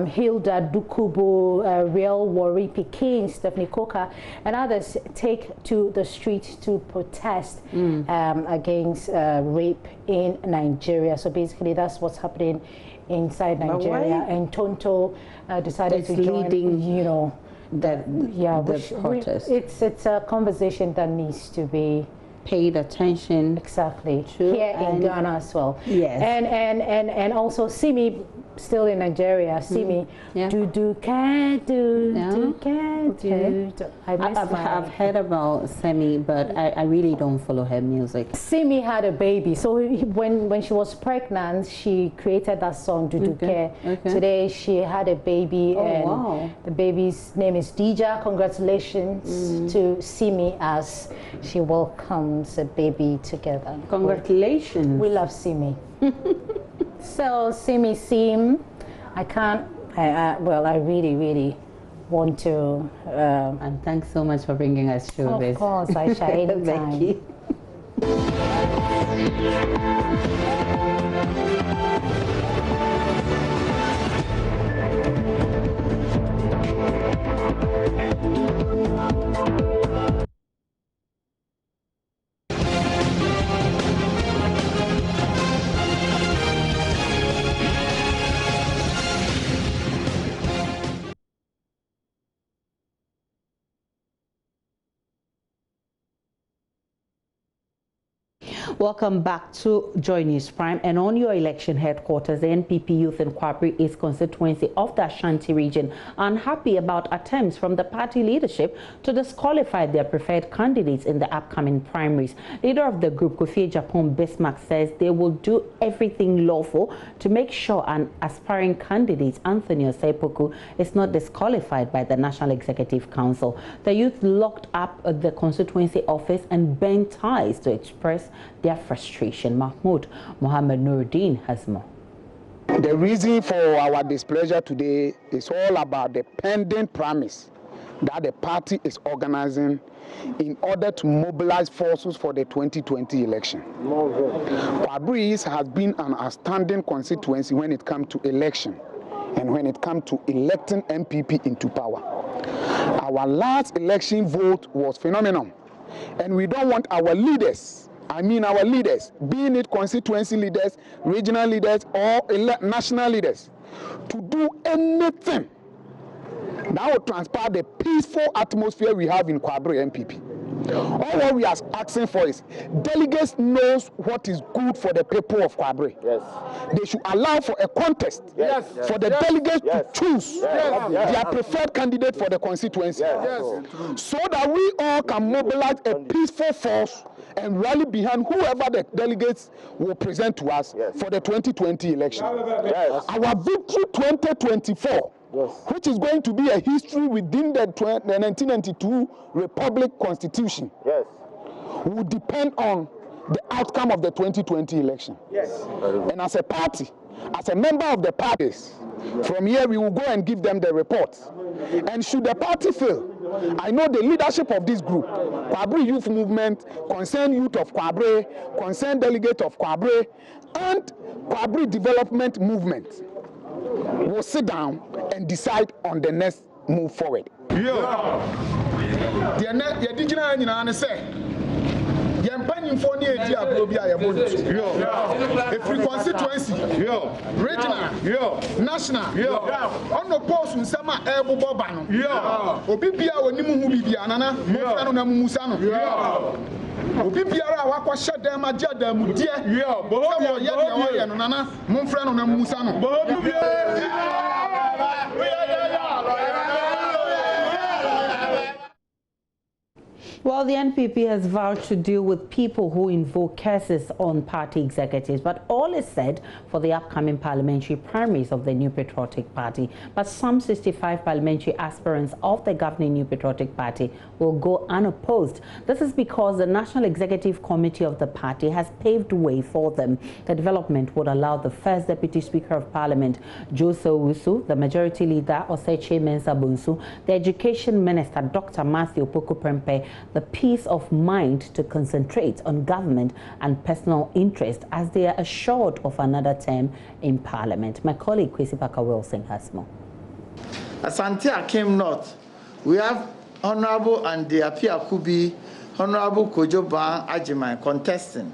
[SPEAKER 3] Hilda Dukubu, Real Worry Pekin, Stephanie Coker, and others take to the street to protest against rape in Nigeria. So basically, that's what's happening inside Nigeria. And Tonto decided to join, you know, it's a conversation that needs to be
[SPEAKER 1] paid attention
[SPEAKER 3] here in Ghana as well. Yes, and also Simi, still in Nigeria. Simi, do care.
[SPEAKER 1] I've heard about Simi, but I really don't follow her music.
[SPEAKER 3] Simi had a baby, so when she was pregnant, she created that song Do Care. Today she had a baby, the baby's name is Dija. Congratulations to Simi as she welcomes a baby together.
[SPEAKER 1] Congratulations.
[SPEAKER 3] We love Simi. So Simi Sim, I can't. Well, I really want to.
[SPEAKER 1] And thanks so much for bringing us showbiz.
[SPEAKER 3] Of course, Aisha, anytime.
[SPEAKER 1] Welcome back to Joy News Prime. And on your election headquarters, the NPP Youth in Kwabri East constituency of the Ashanti region are unhappy about attempts from the party leadership to disqualify their preferred candidates in the upcoming primaries. Leader of the group, Kofi Japan Bismarck, says they will do everything lawful to make sure an aspiring candidate, Anthony Oseipoku, is not disqualified by the National Executive Council. The youth locked up at the constituency office and bent ties to express their frustration. Mahmoud Mohammed Nuruddin has more.
[SPEAKER 2] The reason for our displeasure today is all about the pending promise that the party is organizing in order to mobilize forces for the 2020 election. Kwabri East has been an outstanding constituency when it comes to election and when it comes to electing MPP into power. Our last election vote was phenomenal, and we don't want our leaders, our leaders, being it constituency leaders, regional leaders, or national leaders, to do anything that will transpire the peaceful atmosphere we have in Kwabri MPP. All what we are asking for is delegates knows what is good for the people of Kwabri. Yes. They should allow for a contest for the delegates to choose their preferred candidate for the constituency, so that we all can mobilize a peaceful force and rally behind whoever the delegates will present to us for the 2020 election. Our victory 2024, which is going to be a history within the 1992 Republic Constitution, will depend on the outcome of the 2020 election. And as a party, as a member of the parties, from here we will go and give them the report. And should the party fail, I know the leadership of this group, Kwabri Youth Movement, Concerned Youth of Kwabri, Concerned Delegate of Kwabri, and Kwabri Development Movement will sit down and decide on the next move forward.
[SPEAKER 7] Every constituency, regional, national, on the post in summer, Ebo Bobano, Obibia, or Nimu Bibiana, Mofano Musano, Obibia, Waka Shadam, Ajadam, dear, Bobo, Yana, Nana, Monfrano Musano.
[SPEAKER 1] Well, the NPP has vowed to deal with people who invoke curses on party executives, but all is said for the upcoming parliamentary primaries of the New Patriotic Party. But some 65 parliamentary aspirants of the governing New Patriotic Party will go unopposed. This is because the National Executive Committee of the party has paved way for them. The development would allow the first Deputy Speaker of Parliament, Jose Owusu, the Majority Leader, Oseche Mensah Bonsu, the Education Minister, Dr. Matthew Opoku Prempeh, the peace of mind to concentrate on government and personal interest as they are assured of another term in Parliament. My colleague Kwesi Parker-Wilson has more.
[SPEAKER 10] Asante Akim North, we have Honorable Andy-Appiah Kubi, Honorable Kojo-Ban Ajiman contesting.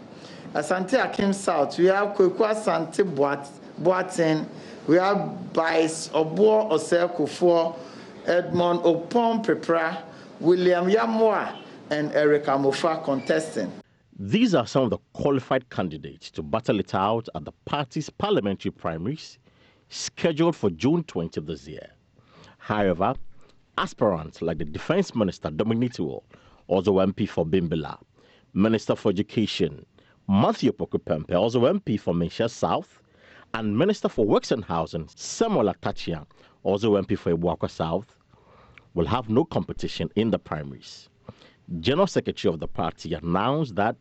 [SPEAKER 10] Asante Akim South, we have Kweku Asante Boateng, we have Vice Obo Osei-Kufuor, Edmond Opon Prepra, William Yamoa, and Eric Amofa contesting.
[SPEAKER 11] These are some of the qualified candidates to battle it out at the party's parliamentary primaries scheduled for June 20 this year. However, aspirants like the Defense Minister Dominic Tuo, also MP for Bimbilla, Minister for Education Matthew Opoku Prempeh, also MP for Mensah South, and Minister for Works and Housing Samuel Atachia, also MP for Ebuakwa South, will have no competition in the primaries. General Secretary of the party announced that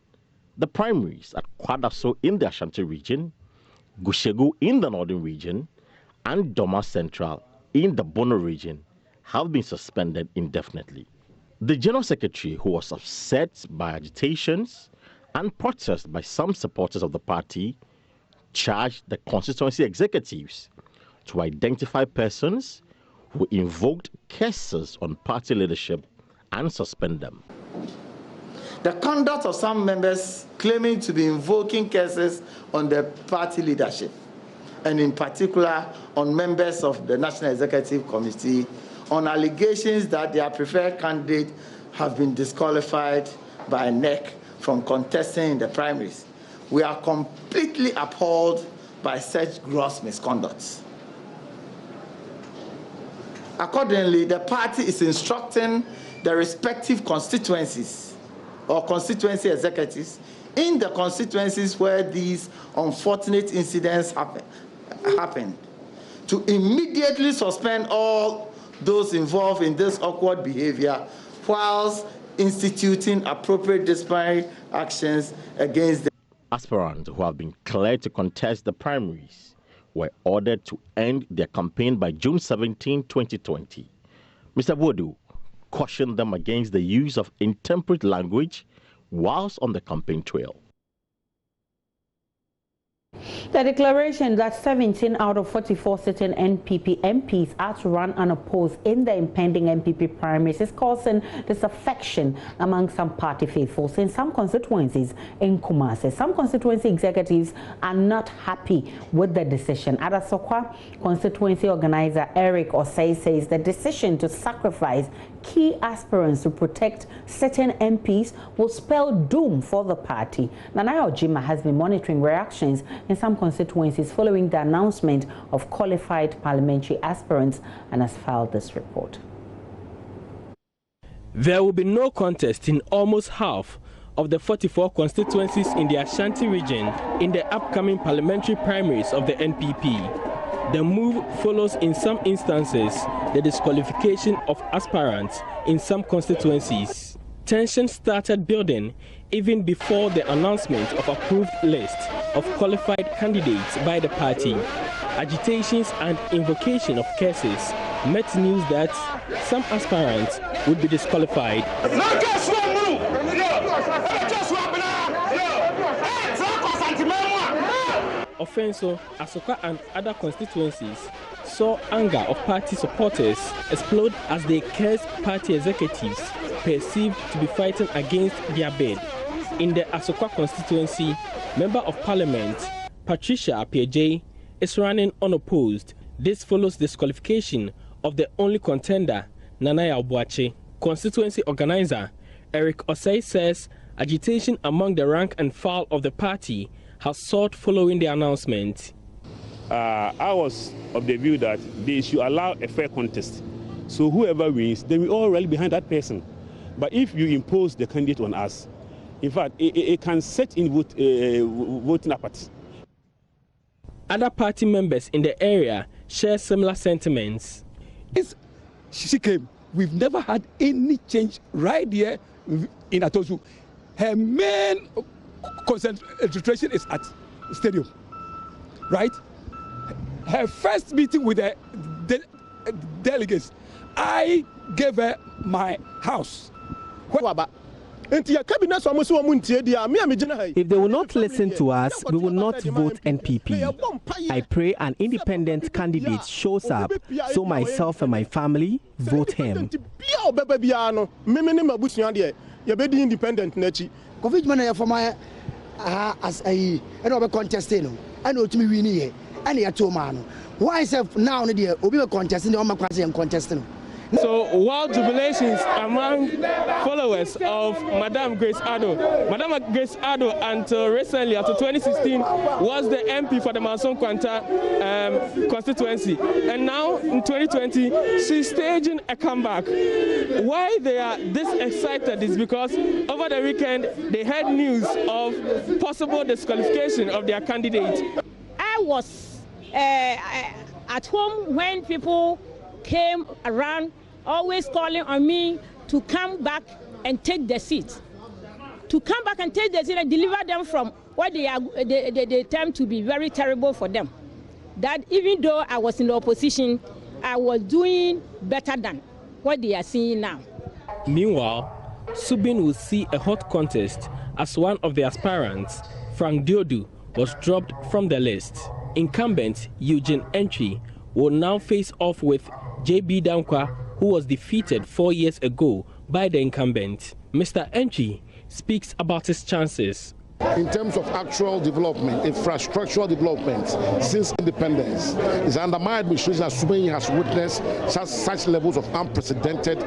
[SPEAKER 11] the primaries at Kwadaso in the Ashanti region, Gushegu in the Northern region, and Doma Central in the Bono region have been suspended indefinitely. The General Secretary, who was upset by agitations and protests by some supporters of the party, charged the constituency executives to identify persons who invoked curses on party leadership and suspend them.
[SPEAKER 10] The conduct of some members claiming to be invoking curses on the party leadership, and in particular on members of the National Executive Committee, on allegations that their preferred candidate have been disqualified by NEC from contesting in the primaries. We are completely appalled by such gross misconduct. Accordingly, the party is instructing the respective constituencies or constituency executives in the constituencies where these unfortunate incidents happen to immediately suspend all those involved in this awkward behavior whilst instituting appropriate disciplinary actions against them.
[SPEAKER 11] Aspirants who have been cleared to contest the primaries were ordered to end their campaign by June 17, 2020. Mr. Wodu cautioned them against the use of intemperate language whilst on the campaign trail.
[SPEAKER 1] The declaration that 17 out of 44 sitting NPP MPs are to run unopposed in the impending NPP primaries is causing disaffection among some party faithfuls in some constituencies in Kumasi. Some constituency executives are not happy with the decision. At Asokwa, constituency organizer Eric Osei says the decision to sacrifice key aspirants to protect certain MPs will spell doom for the party. Nanaya Ojima has been monitoring reactions in some constituencies following the announcement of qualified parliamentary aspirants and has filed this report.
[SPEAKER 12] There will be no contest in almost half of the 44 constituencies in the Ashanti region in the upcoming parliamentary primaries of the NPP. The move follows in some instances the disqualification of aspirants in some constituencies. Tension started building even before the announcement of approved list of qualified candidates by the party. Agitations and invocation of curses met news that some aspirants would be disqualified. Offenso, Asokwa and other constituencies saw anger of party supporters explode as they cursed party executives perceived to be fighting against their bid. In the Asokwa constituency, Member of Parliament Patricia Appiah is running unopposed. This follows disqualification of the only contender, Nanaya Obuachi. Constituency organizer Eric Osei says agitation among the rank and file of the party has soared following the announcement.
[SPEAKER 14] I was of the view that they should allow a fair contest. So whoever wins, then we all rally behind that person. But if you impose the candidate on us, in fact, it can set in voting apathy.
[SPEAKER 12] Other party members in the area share similar sentiments.
[SPEAKER 9] She came. We've never had any change right here in Atosu. Her main concentration is at stadium, right? Her first meeting with the delegates, I gave her my house.
[SPEAKER 13] If they will not listen to us, we will not vote NPP. I pray an independent candidate shows up, so myself and my family vote him.
[SPEAKER 15] Why is it now we contesting contesting?
[SPEAKER 12] So wild jubilations among followers of Madame Grace Addo. Madame Grace Addo until recently, after 2016, was the MP for the Manson Kwanta constituency. And now in 2020, she's staging a comeback. Why they are this excited is because over the weekend, they had news of possible disqualification of their candidate.
[SPEAKER 16] I was at home when people came around, always calling on me to come back and take the seat. To come back and take the seat and deliver them from what they term to be very terrible for them. That even though I was in the opposition, I was doing better than what they are seeing now.
[SPEAKER 12] Meanwhile, Subin will see a hot contest as one of the aspirants, Frank Diodu, was dropped from the list. Incumbent Eugene Entry will now face off with J.B. Dankwa, who was defeated 4 years ago by the incumbent. Mr. Entry speaks about his chances.
[SPEAKER 8] In terms of actual development, infrastructural development, since independence, it's under my administration that Subin has witnessed such levels of unprecedented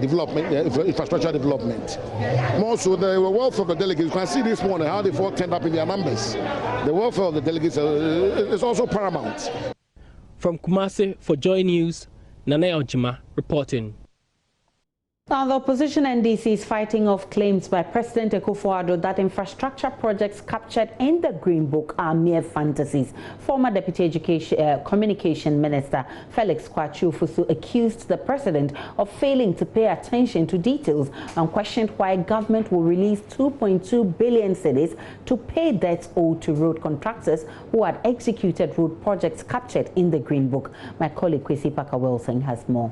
[SPEAKER 8] development, infrastructure development. More so, the welfare of the delegates, you can see this morning how they all turned up in their numbers. The welfare of the delegates is also paramount.
[SPEAKER 12] From Kumasi for Joy News, Nana Ojima reporting.
[SPEAKER 1] Now, the opposition NDC is fighting off claims by President Akufo-Addo that infrastructure projects captured in the Green Book are mere fantasies. Former Deputy Communication Minister Felix Kwakye accused the president of failing to pay attention to details and questioned why government will release 2.2 billion cedis to pay debts owed to road contractors who had executed road projects captured in the Green Book. My colleague Kwesi Parker-Wilson has more.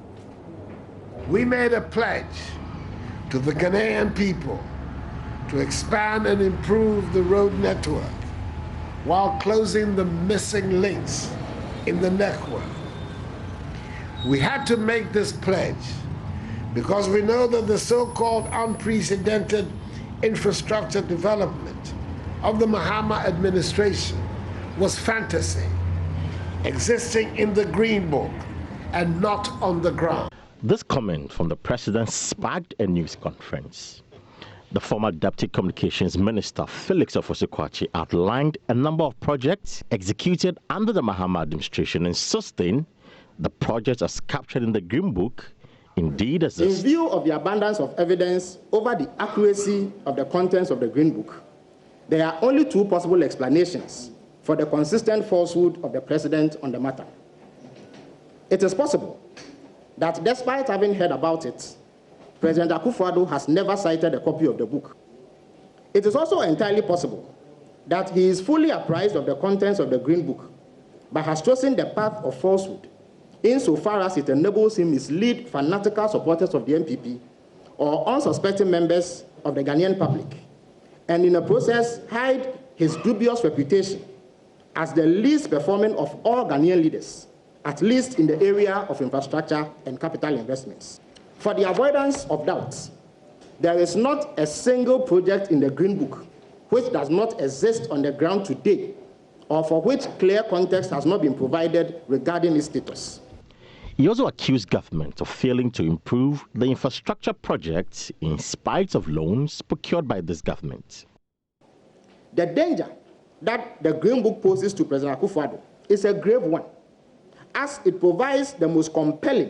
[SPEAKER 25] We made a pledge to the Ghanaian people to expand and improve the road network while closing the missing links in the network. We had to make this pledge because we know that the so-called unprecedented infrastructure development of the Mahama administration was fantasy, existing in the Green Book and not on the ground.
[SPEAKER 11] This comment from the president sparked a news conference. The former Deputy Communications Minister, Felix Kwakye, outlined a number of projects executed under the Mahama administration, insisting the projects as captured in the Green Book indeed exist.
[SPEAKER 26] In view of the abundance of evidence over the accuracy of the contents of the Green Book, there are only two possible explanations for the consistent falsehood of the president on the matter. It is possible that despite having heard about it, President Akufo-Addo has never cited a copy of the book. It is also entirely possible that he is fully apprised of the contents of the Green Book, but has chosen the path of falsehood, insofar as it enables him to mislead fanatical supporters of the NPP or unsuspecting members of the Ghanaian public, and in the process hide his dubious reputation as the least performing of all Ghanaian leaders, at least in the area of infrastructure and capital investments. For the avoidance of doubts, there is not a single project in the Green Book which does not exist on the ground today, or for which clear context has not been provided regarding its status.
[SPEAKER 11] He also accused government of failing to improve the infrastructure projects in spite of loans procured by this government.
[SPEAKER 26] The danger that the Green Book poses to President Akufo-Addo is a grave one, as it provides the most compelling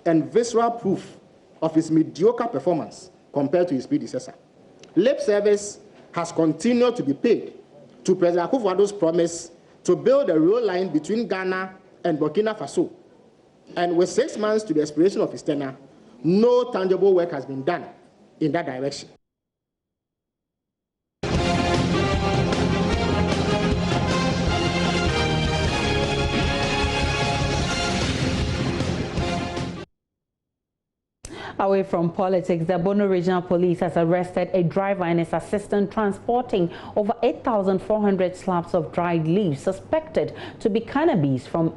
[SPEAKER 26] and visceral proof of his mediocre performance compared to his predecessor. Lip service has continued to be paid to President Akufo-Addo's promise to build a rail line between Ghana and Burkina Faso. And with 6 months to the expiration of his tenure, no tangible work has been done in that direction.
[SPEAKER 1] Away from politics, the Bono Regional Police has arrested a driver and his assistant transporting over 8,400 slabs of dried leaves suspected to be cannabis from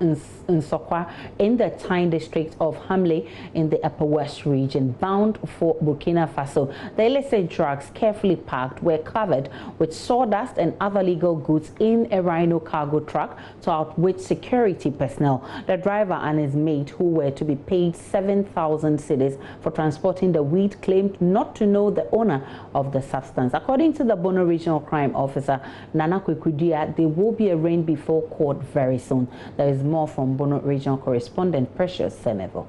[SPEAKER 1] Nsokwa in the Tyne district of Hamle in the Upper West region, bound for Burkina Faso. The illicit drugs, carefully packed, were covered with sawdust and other legal goods in a Rhino cargo truck to outwit security personnel. The driver and his mate, who were to be paid 7,000 cedis for transporting the weed, claimed not to know the owner of the substance. According to the Bono Regional Crime Officer, Nana Kwekudia, they will be arraigned before court very soon. There is more from Bono Regional Correspondent Precious Senevo.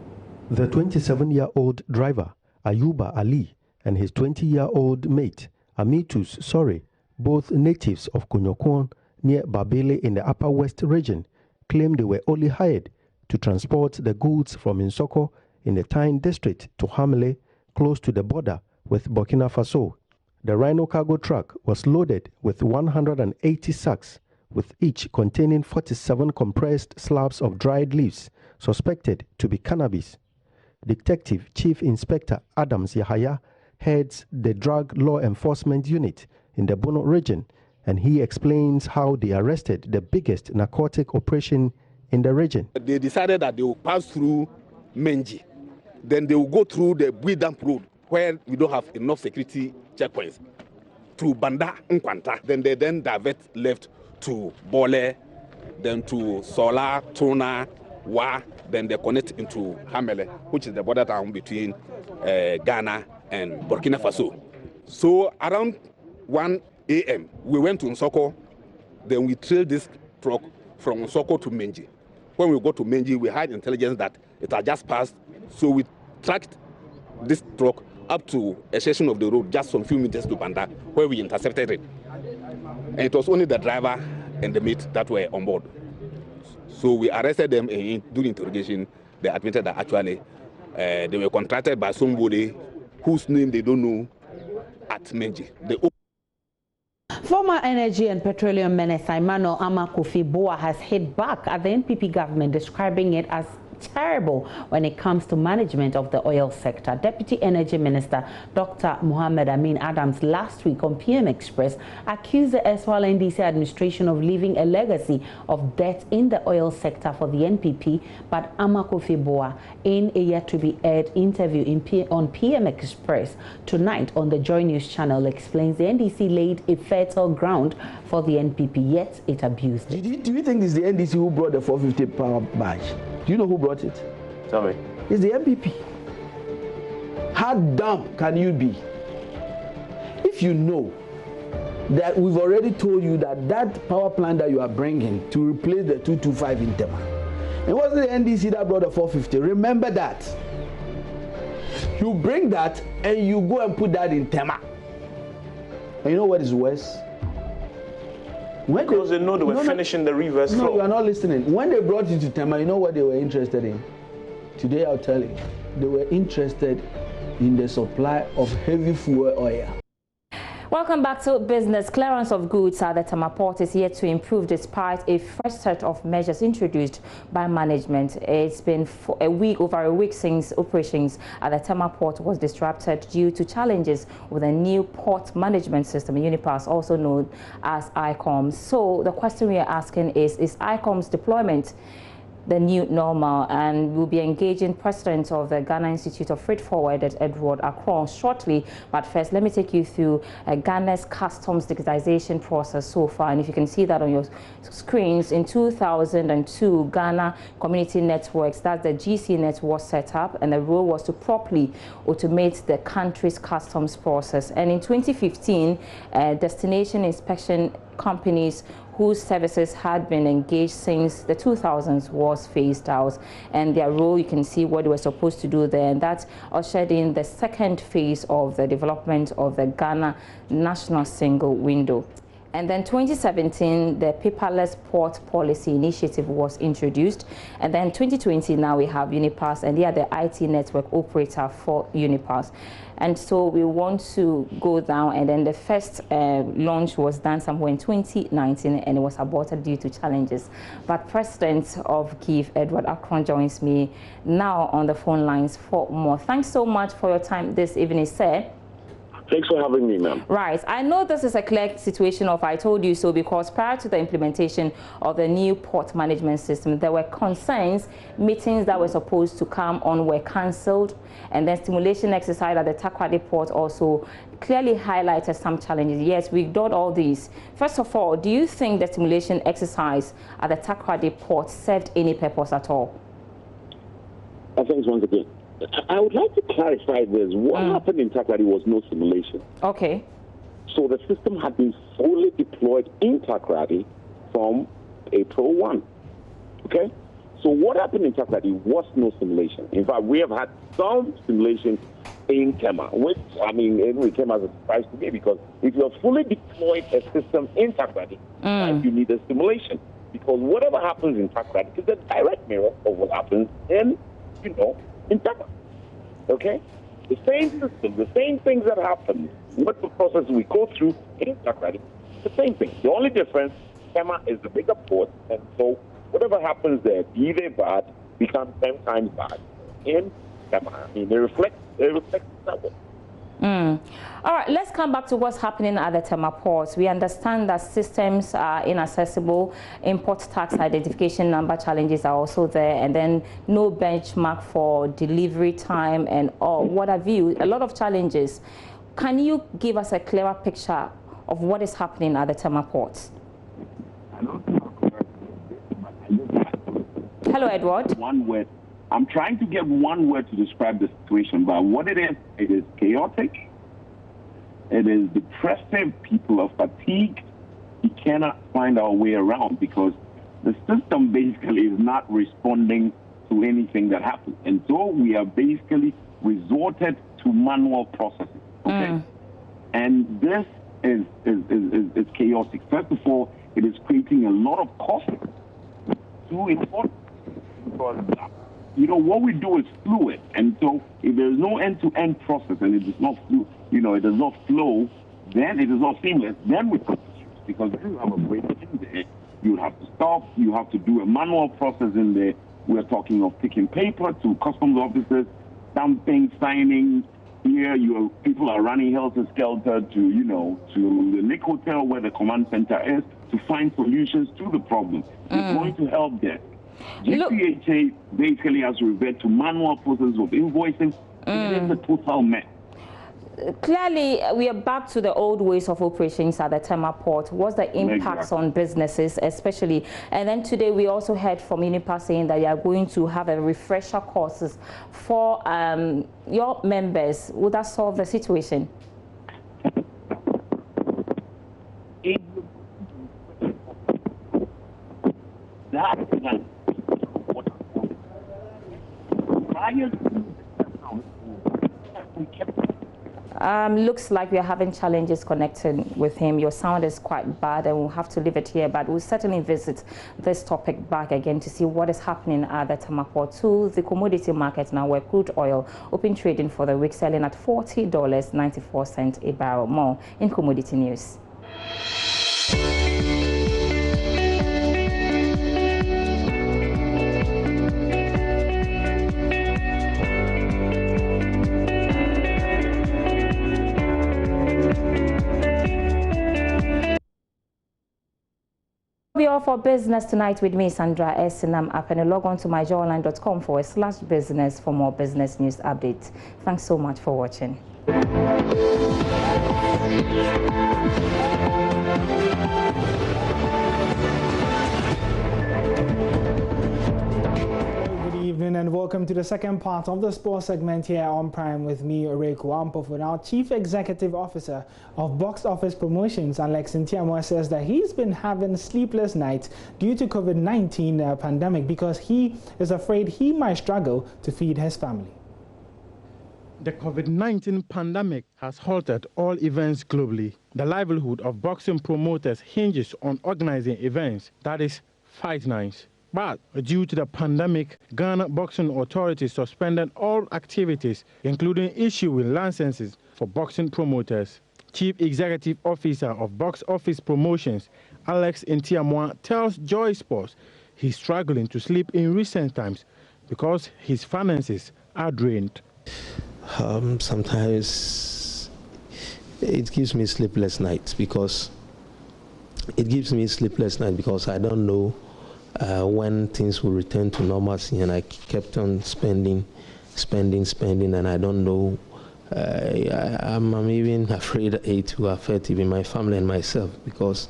[SPEAKER 4] The 27-year-old driver, Ayuba Ali, and his 20-year-old mate, Amitus Sore, both natives of Konyokon near Babele in the Upper West region, claimed they were only hired to transport the goods from Nsoko in the Tyne district to Hamle, close to the border with Burkina Faso. The Rhino cargo truck was loaded with 180 sacks, with each containing 47 compressed slabs of dried leaves suspected to be cannabis. Detective Chief Inspector Adams Yahaya heads the Drug Law Enforcement Unit in the Bono region, and he explains how they arrested the biggest narcotic operation in the region.
[SPEAKER 6] They decided that they will pass through Menji. Then they will go through the Buidamp road where we don't have enough security checkpoints, through Banda Nkwanta. Then they divert left to Bole, then to Sola, Tuna, Wa, then they connect into Hamele, which is the border town between Ghana and Burkina Faso. So around 1 a.m., we went to Nsoko, then we trailed this truck from Nsoko to Menji. When we got to Menji, we had intelligence that it had just passed, so we tracked this truck up to a section of the road just some few meters to Banda, where we intercepted it. And it was only the driver and the mate that were on board. So we arrested them, and during interrogation, they admitted that actually they were contracted by somebody whose name they don't know at Menji.
[SPEAKER 1] Former Energy and Petroleum Minister Emmanuel Amakofi-Boa has hit back at the NPP government, describing it as terrible when it comes to management of the oil sector. Deputy Energy Minister Dr. Mohammed Amin Adams last week on PM Express accused the erstwhile NDC administration of leaving a legacy of debt in the oil sector for the NPP, but Amakofi-Boa, in a yet-to-be-aired interview on PM Express tonight on the Joy News channel, explains the NDC laid a fertile ground for the NPP, yet it abused it.
[SPEAKER 17] Do you think it's the NDC who brought the 450 power badge? Do you know who brought it?
[SPEAKER 6] Tell me.
[SPEAKER 17] It's the MPP. How dumb can you be if you know that we've already told you that that power plant that you are bringing to replace the 225 in Tema? It wasn't the NDC that brought the 450. Remember that. You bring that and you go and put that in Tema. And you know what is worse?
[SPEAKER 18] Because they know they were finishing the reverse flow.
[SPEAKER 17] No, you are not listening. When they brought you to Tema, you know what they were interested in? Today I'll tell you. They were interested in the supply of heavy fuel oil.
[SPEAKER 19] Welcome back to business. Clearance of goods at the Tema port is yet to improve despite a fresh set of measures introduced by management. It's been over a week since operations at the Tema port was disrupted due to challenges with a new port management system, UNIPAS, also known as ICOMS. So the question we are asking is ICOMS deployment the new normal? And we'll be engaging President of the Ghana Institute of Freight Forwarders, Edward Akron, shortly. But first, let me take you through Ghana's customs digitization process so far. And if you can see that on your screens, in 2002, Ghana Community Networks, that's the GC network, set up, and the role was to properly automate the country's customs process. And in 2015, destination inspection companies whose services had been engaged since the 2000s was phased out, and their role, you can see what they were supposed to do there, and that ushered in the second phase of the development of the Ghana National Single Window. And then 2017, the paperless port policy initiative was introduced. And then 2020, now we have Unipass, and they are the IT network operator for Unipass. And so we want to go down, and then the first launch was done somewhere in 2019, and it was aborted due to challenges. But President of GIF, Edward Akron, joins me now on the phone lines for more. Thanks so much for your time this evening, sir.
[SPEAKER 5] Thanks for having me, ma'am.
[SPEAKER 19] Right. I know this is a clear situation of I told you so, because prior to the implementation of the new port management system, there were concerns. Meetings that were supposed to come on were cancelled, and then stimulation exercise at the Takoradi port also clearly highlighted some challenges. Yes, we ignored all these. First of all, do you think the stimulation exercise at the Takoradi port served any purpose at all?
[SPEAKER 5] Thanks once again. I would like to clarify this. What happened in Takoradi was no simulation.
[SPEAKER 19] Okay.
[SPEAKER 5] So the system had been fully deployed in Takoradi from April 1. Okay? So what happened in Takoradi was no simulation. In fact, we have had some simulation in Tema, which, I mean, it came as a surprise to me, because if you have fully deployed a system in Takoradi, you need a simulation. Because whatever happens in Takoradi is a direct mirror of what happens in, in Tema. Okay? The same system, the same things that happen, what the process we go through in Takoradi, the same thing. The only difference, Tema is the bigger port, and so whatever happens there, be they bad, becomes 10 times bad. In Tema, I mean, they reflect that way.
[SPEAKER 19] All right, let's come back to what's happening at the Tema ports. We understand that systems are inaccessible, import tax identification number challenges are also there, and then no benchmark for delivery time and all. What have you? A lot of challenges. Can you give us a clearer picture of what is happening at the Tema ports? Hello, Edward.
[SPEAKER 5] One word. I'm trying to get one word to describe the situation, but what it is chaotic, it is depressive, people are fatigued, we cannot find our way around because the system basically is not responding to anything that happens. And so we are basically resorted to manual processing, okay? And this is chaotic. First of all, it is creating a lot of cost to import, because what we do is fluid, and so if there is no end-to-end process and it does not it does not flow, then it is not seamless. Then we put issues, because if you have a break in there, you have to stop. You have to do a manual process in there. We're talking of taking paper to customs officers, stamping, signing. Here, people are running helter-skelter to the Nick Hotel where the command center is to find solutions to the problem. It's going to help there. GPHA basically has to revert to manual process of invoicing. It is a total mess.
[SPEAKER 19] Clearly, we are back to the old ways of operations at the Tema port. What's the impacts on businesses, especially? And then today we also heard from Unipass saying that you are going to have a refresher courses for your members. Would that solve the situation? Looks like we are having challenges connecting with him. Your sound is quite bad, and we'll have to leave it here, but we'll certainly visit this topic back again to see what is happening at the Tema port. To the commodity market now, where crude oil open trading for the week, selling at $40.94 a barrel. More in commodity news. Be all for business tonight with me, Sandra S. And I'm up, and log on to myjoyonline.com/business for more business news updates. Thanks so much for watching.
[SPEAKER 20] Good evening.
[SPEAKER 3] evening and welcome to the second part of the sports segment here on Prime with me, Oreku Ampofo. Now, Chief Executive Officer of Box Office Promotions, Alex Ntiamwa, says that he's been having sleepless nights due to COVID-19 pandemic because he is afraid he might struggle to feed his family.
[SPEAKER 20] The COVID-19 pandemic has halted all events globally. The livelihood of boxing promoters hinges on organizing events, that is, fight nights. But due to the pandemic, Ghana Boxing Authority suspended all activities, including issuing licenses for boxing promoters. Chief Executive Officer of Box Office Promotions, Alex Ntiamwa, tells Joy Sports he's struggling to sleep in recent times because his finances are drained.
[SPEAKER 21] Sometimes it gives me sleepless nights because I don't know when things will return to normalcy, and I kept on spending, and I don't know. I'm even afraid it will affect even my family and myself because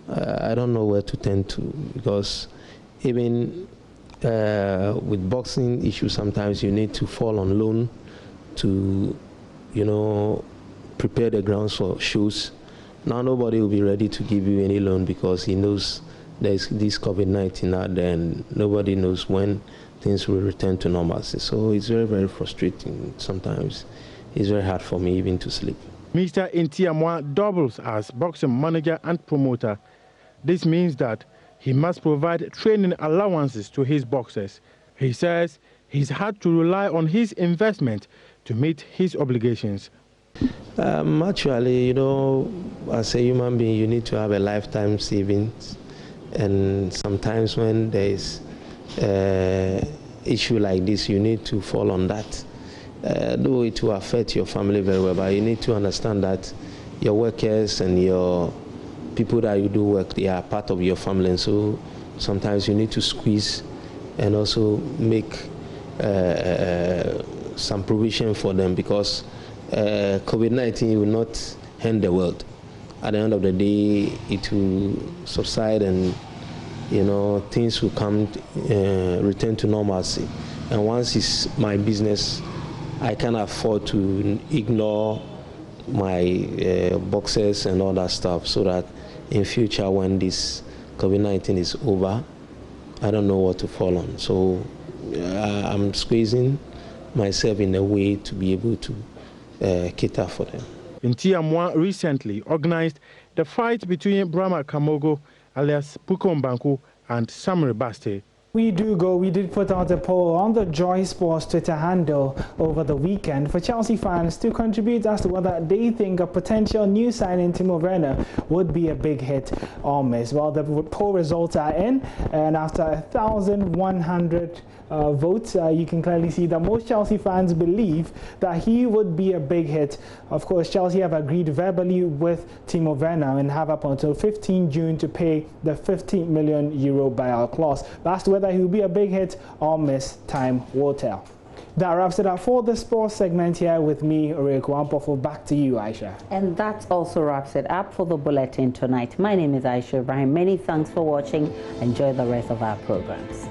[SPEAKER 21] I don't know where to turn to. Because even with boxing issues, sometimes you need to fall on loan to, prepare the grounds for shows. Now nobody will be ready to give you any loan because he knows there's this COVID-19 out there and nobody knows when things will return to normalcy. So it's very, very frustrating. Sometimes it's very hard for me even to sleep.
[SPEAKER 20] Mr. Ntiamwa doubles as boxing manager and promoter. This means that he must provide training allowances to his boxers. He says he's had to rely on his investment to meet his obligations.
[SPEAKER 21] Actually, as a human being, you need to have a lifetime savings. And sometimes when there is an issue like this, you need to fall on that. Though it will affect your family very well, but you need to understand that your workers and your people that you do work, they are part of your family. And so sometimes you need to squeeze and also make some provision for them because COVID-19 will not end the world. At the end of the day, it will subside and, things will come, return to normalcy. And once it's my business, I can't afford to ignore my boxers and all that stuff so that in future when this COVID-19 is over, I don't know what to fall on. So I'm squeezing myself in a way to be able to cater for them.
[SPEAKER 20] Ntiamwa recently organized the fight between Brahma Kamogo, alias Pukombanku, and Samre Baste.
[SPEAKER 3] We did put out a poll on the Joy Sports Twitter handle over the weekend for Chelsea fans to contribute as to whether they think a potential new signing Timo Werner would be a big hit or miss. Well, the poll results are in, and after 1,100 votes, you can clearly see that most Chelsea fans believe that he would be a big hit. Of course, Chelsea have agreed verbally with Timo Werner and have up until 15 June to pay the €50 million buyout clause. But as to whether he will be a big hit or miss, time will tell. That wraps it up for the sports segment here with me, Oreku Ampofo. Back to you, Aisha.
[SPEAKER 1] And that also wraps it up for the bulletin tonight. My name is Aisha Ibrahim. Many thanks for watching. Enjoy the rest of our programs.